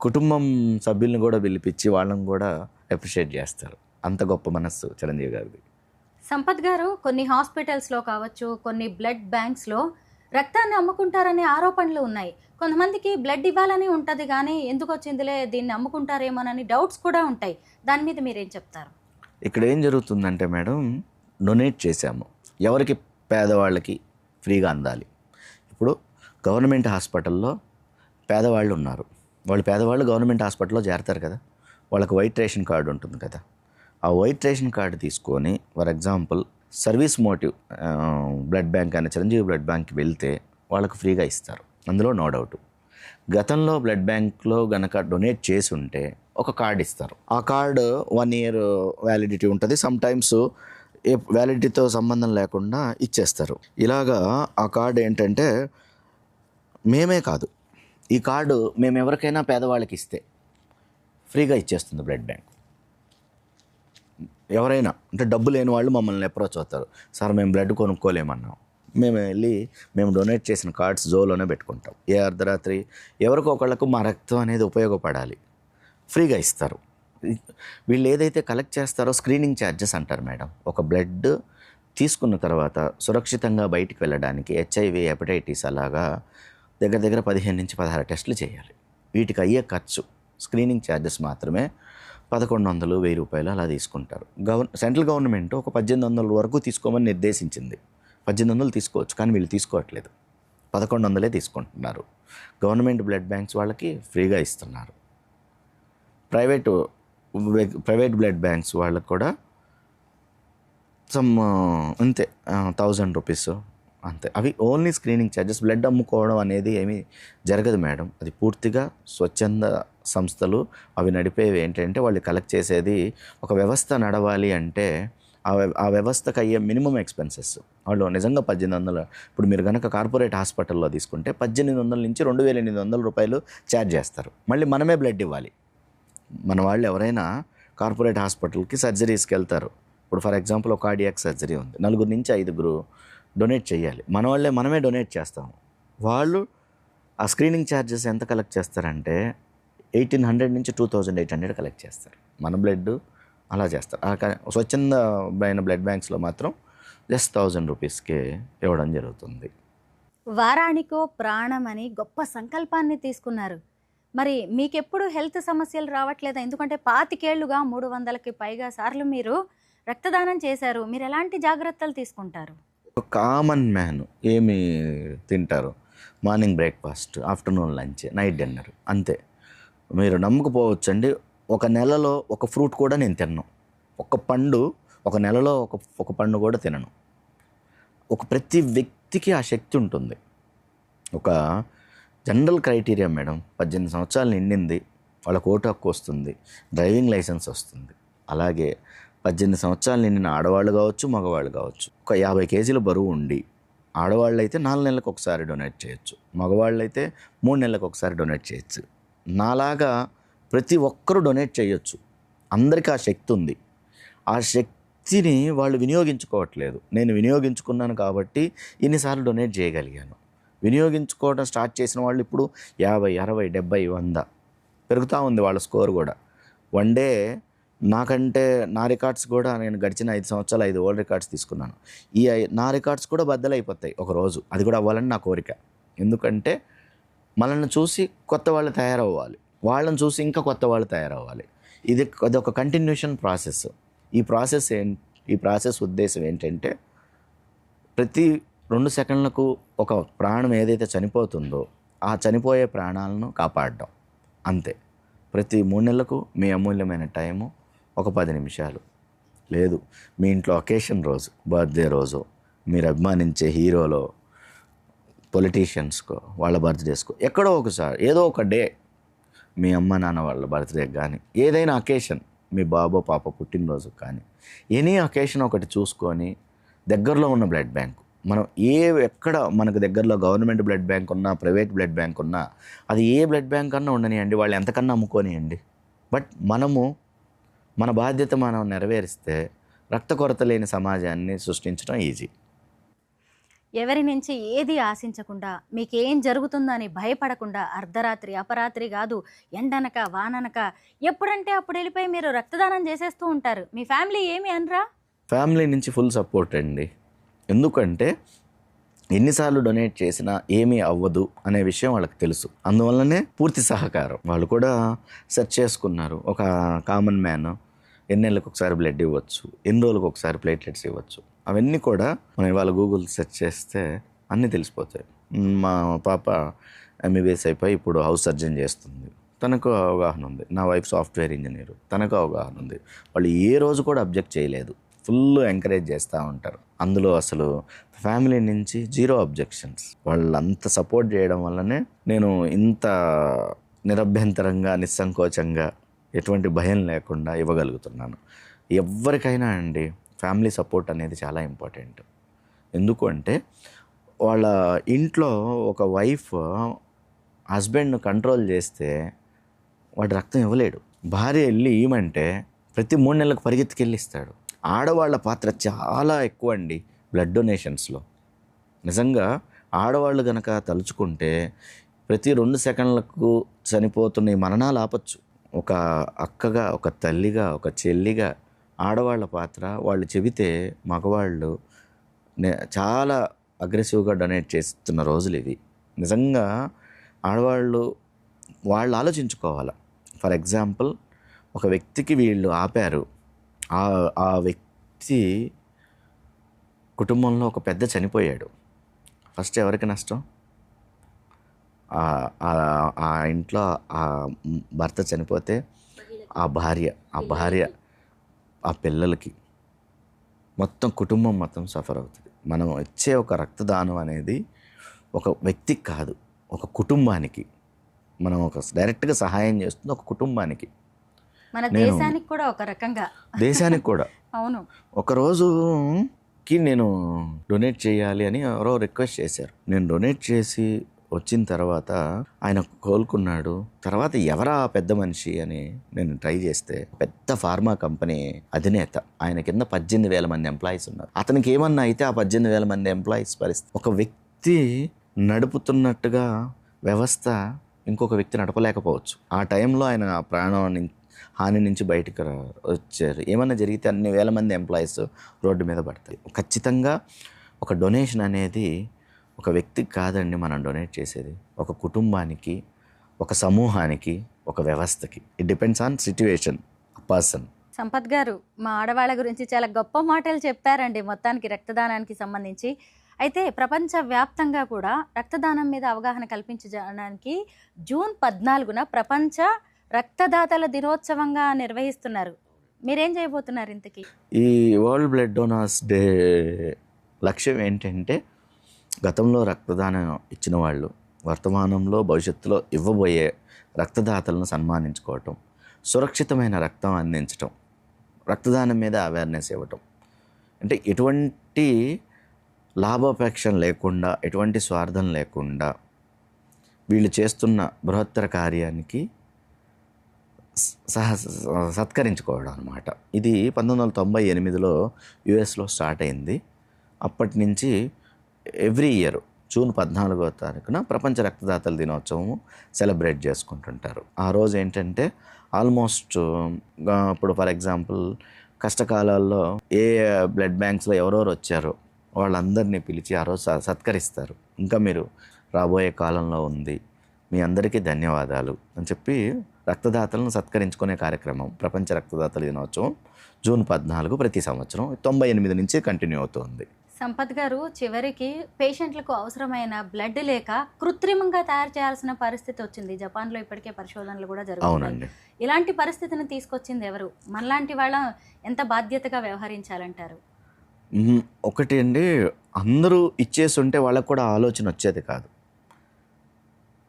S2: కుటుంబం సభ్యులను కూడా పిలిపించి వాళ్ళని కూడా అప్రిషియేట్ చేస్తారు. అంత గొప్ప మనస్సు చిరంజీవి గారిది.
S1: సంపత్ గారు, కొన్ని హాస్పిటల్స్లో కావచ్చు, కొన్ని బ్లడ్ బ్యాంక్స్లో రక్తాన్ని అమ్ముకుంటారనే ఆరోపణలు ఉన్నాయి. కొంతమందికి బ్లడ్ ఇవ్వాలని ఉంటుంది, కానీ ఎందుకు వచ్చిందిలే దీన్ని అమ్ముకుంటారేమోనని డౌట్స్ కూడా ఉంటాయి. దాని మీద మీరేం చెప్తారు?
S2: ఇక్కడ ఏం జరుగుతుందంటే మేడం, డొనేట్ చేశాము, ఎవరికి? పేదవాళ్ళకి ఫ్రీగా అందాలి. ఇప్పుడు గవర్నమెంట్ హాస్పిటల్లో పేదవాళ్ళు ఉన్నారు, పేదవాళ్ళు గవర్నమెంట్ హాస్పిటల్లో చేరతారు కదా, వాళ్ళకి వైట్ రేషన్ కార్డు ఉంటుంది కదా. ఆ వైట్ రేషన్ కార్డు తీసుకొని for example service motive blood bank అనే చిరంజీవి బ్లడ్ బ్యాంక్కి వెళ్తే వాళ్ళకు ఫ్రీగా ఇస్తారు, అందులో నో డౌట్. గతంలో బ్లడ్ బ్యాంక్లో గనక డొనేట్ చేసి ఉంటే ఒక కార్డు ఇస్తారు. ఆ కార్డు 1 year వ్యాలిడిటీ ఉంటుంది, సమ్ టైమ్స్ ఏ వ్యాలిడిటీతో సంబంధం లేకుండా ఇచ్చేస్తారు. ఇలాగా ఆ కార్డు ఏంటంటే, మేమే కాదు, ఈ కార్డు మేము ఎవరికైనా పేదవాళ్ళకి ఇస్తే ఫ్రీగా ఇచ్చేస్తుంది బ్లడ్ బ్యాంక్. ఎవరైనా అంటే డబ్బు లేని వాళ్ళు మమ్మల్ని అప్రోచ్ అవుతారు, సార్ మేము బ్లడ్ కొనుక్కోలేమన్నాం, మేము వెళ్ళి మేము డొనేట్ చేసిన కార్డ్స్ జోలోనే పెట్టుకుంటాం. ఏ అర్ధరాత్రి ఎవరికో ఒకళ్ళకు మా రక్తం అనేది ఉపయోగపడాలి, ఫ్రీగా ఇస్తారు. వీళ్ళు ఏదైతే కలెక్ట్ చేస్తారో స్క్రీనింగ్ ఛార్జెస్ అంటారు మేడం. ఒక బ్లడ్ తీసుకున్న తర్వాత సురక్షితంగా బయటికి వెళ్ళడానికి HIV, హెపటైటిస్ అలాగా దగ్గర దగ్గర 15 నుంచి 16 టెస్టులు చేయాలి. వీటికి అయ్యే ఖర్చు స్క్రీనింగ్ ఛార్జెస్ మాత్రమే 1100, 1000 రూపాయలు అలా తీసుకుంటారు. సెంట్రల్ గవర్నమెంట్ ఒక 1800 వరకు తీసుకోమని నిర్దేశించింది. 1800 తీసుకోవచ్చు, కానీ వీళ్ళు తీసుకోవట్లేదు, 1100 తీసుకుంటున్నారు. గవర్నమెంట్ బ్లడ్ బ్యాంక్స్ వాళ్ళకి ఫ్రీగా ఇస్తున్నారు. ప్రైవేట్ బ్లడ్ బ్యాంక్స్ వాళ్ళకు కూడా అంతే 1000 రూపీస్ అంతే. అవి ఓన్లీ స్క్రీనింగ్ ఛార్జెస్. బ్లడ్ అమ్ముకోవడం అనేది ఏమీ జరగదు మేడం. అది పూర్తిగా స్వచ్ఛంద సంస్థలు అవి నడిపేవి. ఏంటంటే వాళ్ళు కలెక్ట్ చేసేది, ఒక వ్యవస్థ నడవాలి అంటే ఆ వ్యవస్థకు అయ్యే మినిమం ఎక్స్పెన్సెస్ వాళ్ళు నిజంగా 1800. ఇప్పుడు మీరు కనుక కార్పొరేట్ హాస్పిటల్లో తీసుకుంటే 1800 నుంచి 2800 రూపాయలు ఛార్జ్ చేస్తారు. మళ్ళీ మనమే బ్లడ్ ఇవ్వాలి. మన వాళ్ళు ఎవరైనా కార్పొరేట్ హాస్పిటల్కి సర్జరీస్కి వెళ్తారు. ఇప్పుడు ఫర్ ఎగ్జాంపుల్ ఒక కార్డియాక్ సర్జరీ ఉంది, 4 నుంచి 5 డొనేట్ చేయాలి. మనమే డొనేట్ చేస్తాము. వాళ్ళు ఆ స్క్రీనింగ్ ఛార్జెస్ ఎంత కలెక్ట్ చేస్తారంటే 1800 నుంచి 2800 కలెక్ట్ చేస్తారు. మన బ్లడ్ అలా చేస్తారు. స్వచ్ఛందమైన బ్లడ్ బ్యాంక్స్లో మాత్రం జస్ట్ 1000 రూపీస్కే ఇవ్వడం జరుగుతుంది.
S1: వారానికో ప్రాణం అని గొప్ప సంకల్పాన్ని తీసుకున్నారు. మరి మీకెప్పుడు హెల్త్ సమస్యలు రావట్లేదా? ఎందుకంటే 25 ఏళ్లుగా 300కి పైగా సార్లు మీరు రక్తదానం చేశారు. మీరు ఎలాంటి జాగ్రత్తలు తీసుకుంటారు?
S2: ఒక కామన్ మ్యాన్ ఏమి తింటారు? Morning breakfast, afternoon lunch, night dinner, అంతే. మీరు నమ్మకపోవచ్చండి, ఒక నెలలో ఒక ఫ్రూట్ కూడా నేను తినను. ఒక నెలలో ఒక పండు కూడా తినను. ప్రతి వ్యక్తికి ఆ శక్తి ఉంటుంది. ఒక జనరల్ క్రైటీరియా మేడం, 18 సంవత్సరాలు నిండింది వాళ్ళకు ఓటు హక్కు వస్తుంది, డ్రైవింగ్ లైసెన్స్ వస్తుంది. అలాగే 18 సంవత్సరాలు నిండిన ఆడవాళ్ళు కావచ్చు, మగవాళ్ళు కావచ్చు, ఒక 50 కేజీల బరువు ఉండి ఆడవాళ్ళు అయితే 4 నెలలకు ఒకసారి డొనేట్ చేయొచ్చు, మగవాళ్ళు అయితే 3 నెలలకు ఒకసారి డొనేట్ చేయొచ్చు. నాలాగా ప్రతి ఒక్కరూ డొనేట్ చేయొచ్చు. అందరికీ ఆ శక్తి ఉంది. ఆ శక్తిని వాళ్ళు వినియోగించుకోవట్లేదు. నేను వినియోగించుకున్నాను కాబట్టి ఇన్నిసార్లు డొనేట్ చేయగలిగాను. వినియోగించుకోవడం స్టార్ట్ చేసిన వాళ్ళు ఇప్పుడు 50, 60, 70, 100 పెరుగుతూ ఉంది వాళ్ళ స్కోర్ కూడా. వన్ డే నాకంటే నా రికార్డ్స్ కూడా, నేను గడిచిన 5 సంవత్సరాలు 5 వరల్డ్ రికార్డ్స్ తీసుకున్నాను. నా రికార్డ్స్ కూడా బద్దలైపోతాయి ఒకరోజు. అది కూడా అవ్వాలని నా కోరిక. ఎందుకంటే మనల్ని చూసి కొత్త వాళ్ళు తయారవ్వాలి, వాళ్ళని చూసి ఇంకా కొత్త వాళ్ళు తయారవ్వాలి. అది ఒక కంటిన్యూషన్ ప్రాసెస్. ఈ ప్రాసెస్ ఉద్దేశం ఏంటంటే ప్రతి 2 సెకండ్లకు ఒక ప్రాణం ఏదైతే చనిపోతుందో ఆ చనిపోయే ప్రాణాలను కాపాడడం, అంతే. ప్రతి 3 నెలలకు మీ అమూల్యమైన టైము ఒక 10 నిమిషాలు. లేదు మీ ఇంట్లో అకేషన్ రోజు, బర్త్డే రోజు, మీరు అభిమానించే హీరోలో, పొలిటీషియన్స్కో, వాళ్ళ బర్త్డేస్కో, ఎక్కడో ఒకసారి ఏదో ఒక డే, మీ అమ్మ నాన్న వాళ్ళ బర్త్డే కానీ, ఏదైనా అకేషన్, మీ బాబో పాప పుట్టినరోజు కానీ, ఎనీ అకేషన్ ఒకటి చూసుకొని దగ్గరలో ఉన్న బ్లడ్ బ్యాంకు, మనం ఎక్కడ మనకు దగ్గరలో గవర్నమెంట్ బ్లడ్ బ్యాంక్ ఉన్నా, ప్రైవేట్ బ్లడ్ బ్యాంక్ ఉన్నా, అది ఏ బ్లడ్ బ్యాంక్ అన్నా ఉండనియండి, వాళ్ళు ఎంతకన్నా అమ్ముకోనియండి. బట్ మన బాధ్యత మనం నెరవేరిస్తే రక్త కొరత లేని సమాజాన్ని సృష్టించడం ఈజీ.
S1: ఎవరి నుంచి ఏది ఆశించకుండా, మీకేం జరుగుతుందని భయపడకుండా, అర్ధరాత్రి అపరాత్రి కాదు, ఎండనక వాననక ఎప్పుడంటే అప్పుడు వెళ్ళిపోయి మీరు రక్తదానం చేసేస్తూ ఉంటారు. మీ ఫ్యామిలీ ఏమి అనరా?
S2: ఫ్యామిలీ నుంచి ఫుల్ సపోర్ట్ అండి. ఎందుకంటే ఎన్నిసార్లు డొనేట్ చేసినా ఏమీ అవ్వదు అనే విషయం వాళ్ళకి తెలుసు. అందువల్లనే పూర్తి సహకారం. వాళ్ళు కూడా సెర్చ్ చేసుకున్నారు. ఒక కామన్ మ్యాన్ ఎన్ని నెలలకు ఒకసారి బ్లడ్ ఇవ్వచ్చు, ఎన్ని రోజులకు ఒకసారి ప్లేట్లెట్స్ ఇవ్వచ్చు, అవన్నీ కూడా మనం ఇవాళ గూగుల్ సెర్చ్ చేస్తే అన్నీ తెలిసిపోతాయి. మా పాప ఎంబీబీఎస్ అయిపోయి ఇప్పుడు హౌస్ సర్జన్ చేస్తుంది, తనకు అవగాహన ఉంది. నా వైఫ్ సాఫ్ట్వేర్ ఇంజనీరు, తనకు అవగాహన ఉంది. వాళ్ళు ఏ రోజు కూడా అబ్జెక్ట్ చేయలేదు, ఫుల్ ఎంకరేజ్ చేస్తూ ఉంటారు. అందులో అసలు ఫ్యామిలీ నుంచి జీరో అబ్జెక్షన్స్. వాళ్ళంత సపోర్ట్ చేయడం వల్లనే నేను ఇంత నిరభ్యంతరంగా, నిస్సంకోచంగా, ఎటువంటి భయం లేకుండా ఇవ్వగలుగుతున్నాను. ఎవరికైనా అండి ఫ్యామిలీ సపోర్ట్ అనేది చాలా ఇంపార్టెంట్. ఎందుకు అంటే వాళ్ళ ఇంట్లో ఒక వైఫ్ హస్బెండ్ను కంట్రోల్ చేస్తే వాడు రక్తం ఇవ్వలేడు. భార్య వెళ్ళి ఇవ్వమంటే ప్రతి 3 నెలలకు పరిగెత్తుకెళ్ళి ఇస్తాడు. ఆడవాళ్ళ పాత్ర చాలా ఎక్కువ అండి బ్లడ్ డొనేషన్స్లో. నిజంగా ఆడవాళ్ళు కనుక తలుచుకుంటే ప్రతి 2 సెకండ్లకు చనిపోతున్న ఈ మరణాలు ఆపచ్చు. ఒక అక్కగా, ఒక తల్లిగా, ఒక చెల్లిగా ఆడవాళ్ళ పాత్ర వాళ్ళు చెబితే మగవాళ్ళు చాలా అగ్రెసివ్గా డొనేట్ చేస్తున్న రోజులు ఇవి. నిజంగా ఆడవాళ్ళు ఆలోచించుకోవాలి. ఫర్ ఎగ్జాంపుల్, ఒక వ్యక్తికి వీళ్ళు ఆపారు, ఆ వ్యక్తి కుటుంబంలో ఒక పెద్ద చనిపోయాడు. ఫస్ట్ ఎవరికి నష్టం? ఆ ఇంట్లో ఆ భర్త చనిపోతే ఆ భార్య ఆ పిల్లలకి, మొత్తం కుటుంబం మొత్తం సఫర్ అవుతుంది. మనం ఇచ్చే ఒక రక్తదానం అనేది ఒక వ్యక్తికి కాదు, ఒక కుటుంబానికి. మనం ఒక డైరెక్ట్గా సహాయం చేస్తుంది ఒక కుటుంబానికి,
S1: మన దేశానికి కూడా ఒక రకంగా.
S2: దేశానికి కూడా.
S1: అవును.
S2: ఒకరోజుకి నేను డొనేట్ చేయాలి అని ఎవరో రిక్వెస్ట్ చేశారు. నేను డొనేట్ చేసి వచ్చిన తర్వాత ఆయన కోలుకున్నాడు. తర్వాత ఎవరా పెద్ద మనిషి అని నేను ట్రై చేస్తే పెద్ద ఫార్మా కంపెనీ అధినేత, ఆయన కింద 18,000 మంది ఎంప్లాయీస్ ఉన్నారు. అతనికి ఏమన్నా అయితే ఆ 18,000 మంది ఎంప్లాయీస్ పరిస్థితి, ఒక వ్యక్తి నడుపుతున్నట్టుగా వ్యవస్థ ఇంకొక వ్యక్తి నడపలేకపోవచ్చు. ఆ టైంలో ఆయన ప్రాణాన్ని హాని నుంచి బయటకు వచ్చారు. ఏమన్నా జరిగితే అన్ని వేల మంది ఎంప్లాయీస్ రోడ్డు మీద పడతాయి. ఖచ్చితంగా ఒక డొనేషన్ అనేది ఒక వ్యక్తికి కాదండి మనం డొనేట్ చేసేది, ఒక కుటుంబానికి, ఒక సమూహానికి, ఒక వ్యవస్థకి. It depends on situation, person.
S1: Sampath గారు, మా ఆడవాళ్ళ గురించి చాలా గొప్ప మాటలు చెప్పారండి మొత్తానికి రక్తదానానికి సంబంధించి. అయితే ప్రపంచవ్యాప్తంగా కూడా రక్తదానం మీద అవగాహన కల్పించడానికి జూన్ 14న ప్రపంచ రక్తదాతల దినోత్సవంగా నిర్వహిస్తున్నారు. మీరేం చేయబోతున్నారు ఇంతకీ?
S2: ఈ వరల్డ్ బ్లడ్ డోనర్స్ డే లక్ష్యం ఏంటంటే, గతంలో రక్తదానం ఇచ్చిన వాళ్ళు వర్తమానంలో భవిష్యత్తులో ఇవ్వబోయే రక్తదాతలను సన్మానించుకోవటం, సురక్షితమైన రక్తం అందించటం, రక్తదానం మీద అవేర్నెస్ ఇవ్వటం. అంటే ఎటువంటి లాభాపేక్ష లేకుండా, ఎటువంటి స్వార్థం లేకుండా వీళ్ళు చేస్తున్న బృహత్తర కార్యానికి సత్కరించుకోవడం అన్నమాట. ఇది 1998లో యుఎస్లో స్టార్ట్ అయింది. అప్పటి నుంచి ఎవ్రీ ఇయర్ జూన్ 14వ తారీఖున ప్రపంచ రక్తదాతల దినోత్సవం సెలబ్రేట్ చేసుకుంటుంటారు. ఆ రోజు ఏంటంటే ఆల్మోస్ట్ ఇప్పుడు ఫర్ ఎగ్జాంపుల్ కష్టకాలాల్లో ఏ బ్లడ్ బ్యాంక్స్లో ఎవరెవరు వచ్చారో వాళ్ళందరినీ పిలిచి ఆ రోజు సత్కరిస్తారు. ఇంకా మీరు రాబోయే కాలంలో ఉంది, మీ అందరికీ ధన్యవాదాలు అని చెప్పి రక్తదాతలను సత్కరించుకునే కార్యక్రమం ప్రపంచ రక్తదాతల దినోత్సవం జూన్ 14 ప్రతి సంవత్సరం 98 నుంచి కంటిన్యూ అవుతుంది.
S1: సంపత్ గారు, చివరికి పేషెంట్లకు అవసరమైన బ్లడ్ లేక కృత్రిమంగా తయారు చేయాల్సిన పరిస్థితి వచ్చింది. జపాన్లో ఇప్పటికే పరిశోధనలు కూడా జరుగుతున్నాయి. ఇలాంటి పరిస్థితిని తీసుకొచ్చింది ఎవరు? మనలాంటి వాళ్ళ ఎంత బాధ్యతగా వ్యవహరించాలంటారు?
S2: ఒకటి అండి, అందరూ ఇచ్చేసి ఉంటే వాళ్ళకు కూడా ఆలోచన వచ్చేది కాదు.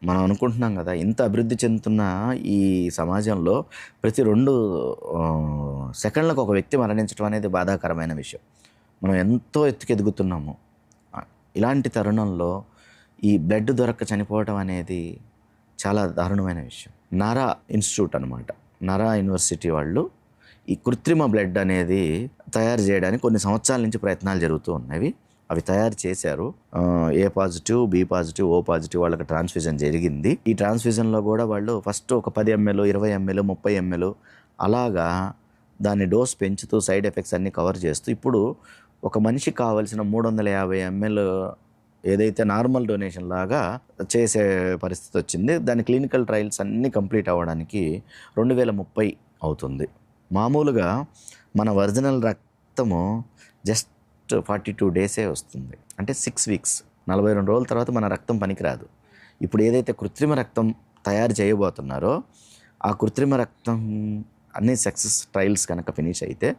S2: మనం అనుకుంటున్నాం కదా, ఇంత అభివృద్ధి చెందుతున్న ఈ సమాజంలో ప్రతి 2 సెకండ్లకు ఒక వ్యక్తి మరణించడం అనేది బాధాకరమైన విషయం. మనం ఎంతో ఎత్తుకెదుగుతున్నాము. ఇలాంటి తరుణంలో ఈ బ్లడ్ దొరక్క చనిపోవడం అనేది చాలా దారుణమైన విషయం. నారా ఇన్స్టిట్యూట్ అనమాట, నారా యూనివర్సిటీ వాళ్ళు ఈ కృత్రిమ బ్లడ్ అనేది తయారు చేయడానికి కొన్ని సంవత్సరాల నుంచి ప్రయత్నాలు జరుగుతూ ఉన్నవి. అవి తయారు చేశారు. A positive, B positive, O positive వాళ్ళకి ట్రాన్స్ఫ్యూజన్ జరిగింది. ఈ ట్రాన్స్ఫ్యూజన్లో కూడా వాళ్ళు ఫస్ట్ ఒక 10 ml, 20 ml, 30 ml అలాగా దాని డోస్ పెంచుతూ సైడ్ ఎఫెక్ట్స్ అన్నీ కవర్ చేస్తూ ఇప్పుడు ఒక మనిషికి కావాల్సిన 350 ml ఏదైతే నార్మల్ డొనేషన్ లాగా చేసే పరిస్థితి వచ్చింది. దాని క్లినికల్ ట్రయల్స్ అన్నీ కంప్లీట్ అవ్వడానికి 2030 అవుతుంది. మామూలుగా మన ఒరిజినల్ రక్తము జస్ట్ 42 డేసే వస్తుంది, అంటే 6 weeks, 42 రోజుల తర్వాత మన రక్తం పనికిరాదు. ఇప్పుడు ఏదైతే కృత్రిమ రక్తం తయారు చేయబోతున్నారో ఆ కృత్రిమ రక్తం అన్ని సక్సెస్ ట్రయల్స్ కనుక ఫినిష్ అయితే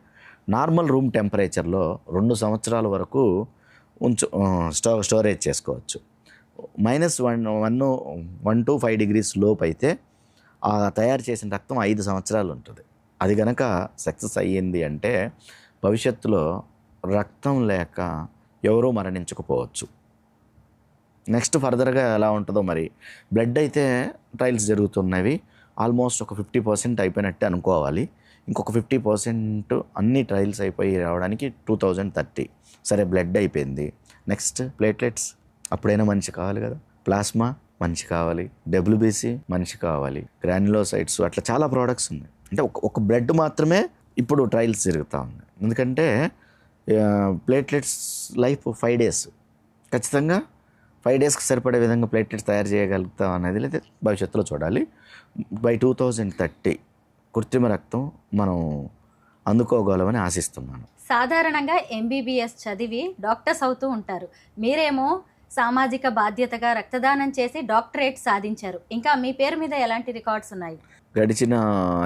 S2: నార్మల్ రూమ్ టెంపరేచర్లో 2 సంవత్సరాల వరకు స్టోరేజ్ చేసుకోవచ్చు. -1 to 5 degrees లోపు అయితే ఆ తయారు చేసిన రక్తం 5 సంవత్సరాలు ఉంటుంది. అది కనుక సక్సెస్ అయ్యింది అంటే భవిష్యత్తులో రక్తం లేక ఎవరూ మరణించకపోవచ్చు. నెక్స్ట్ ఫర్దర్గా ఎలా ఉంటుందో మరి. బ్లడ్ అయితే ట్రయల్స్ జరుగుతున్నవి, ఆల్మోస్ట్ ఒక 50% అయిపోయినట్టే అనుకోవాలి. ఇంకొక 50% అన్ని ట్రయల్స్ అయిపోయి రావడానికి 2030. సరే, బ్లడ్ అయిపోయింది, నెక్స్ట్ ప్లేట్లెట్స్ అప్పుడైనా మనిషి కావాలి కదా, ప్లాస్మా మనిషి కావాలి, WBC మనిషి కావాలి, గ్రాన్యులోసైట్స్, అట్లా చాలా ప్రోడక్ట్స్ ఉన్నాయి. అంటే ఒక బ్లడ్ మాత్రమే ఇప్పుడు ట్రయల్స్ జరుగుతూ ఉన్నాయి. ఎందుకంటే ప్లేట్లెట్స్ లైఫ్ 5 days, ఖచ్చితంగా 5 daysకి సరిపడే విధంగా ప్లేట్లెట్స్ తయారు చేయగలుగుతాం అనేది అయితే భవిష్యత్తులో చూడాలి. బై 2030 కృత్రిమ రక్తం మనం అందుకోగలమని ఆశిస్తున్నాను.
S1: సాధారణంగా MBBS చదివి డాక్టర్స్ అవుతూ ఉంటారు. మీరేమో సామాజిక బాధ్యతగా రక్తదానం చేసి డాక్టరేట్ సాధించారు. ఇంకా మీ పేరు మీద ఎలాంటి రికార్డ్స్ ఉన్నాయి?
S2: గడిచిన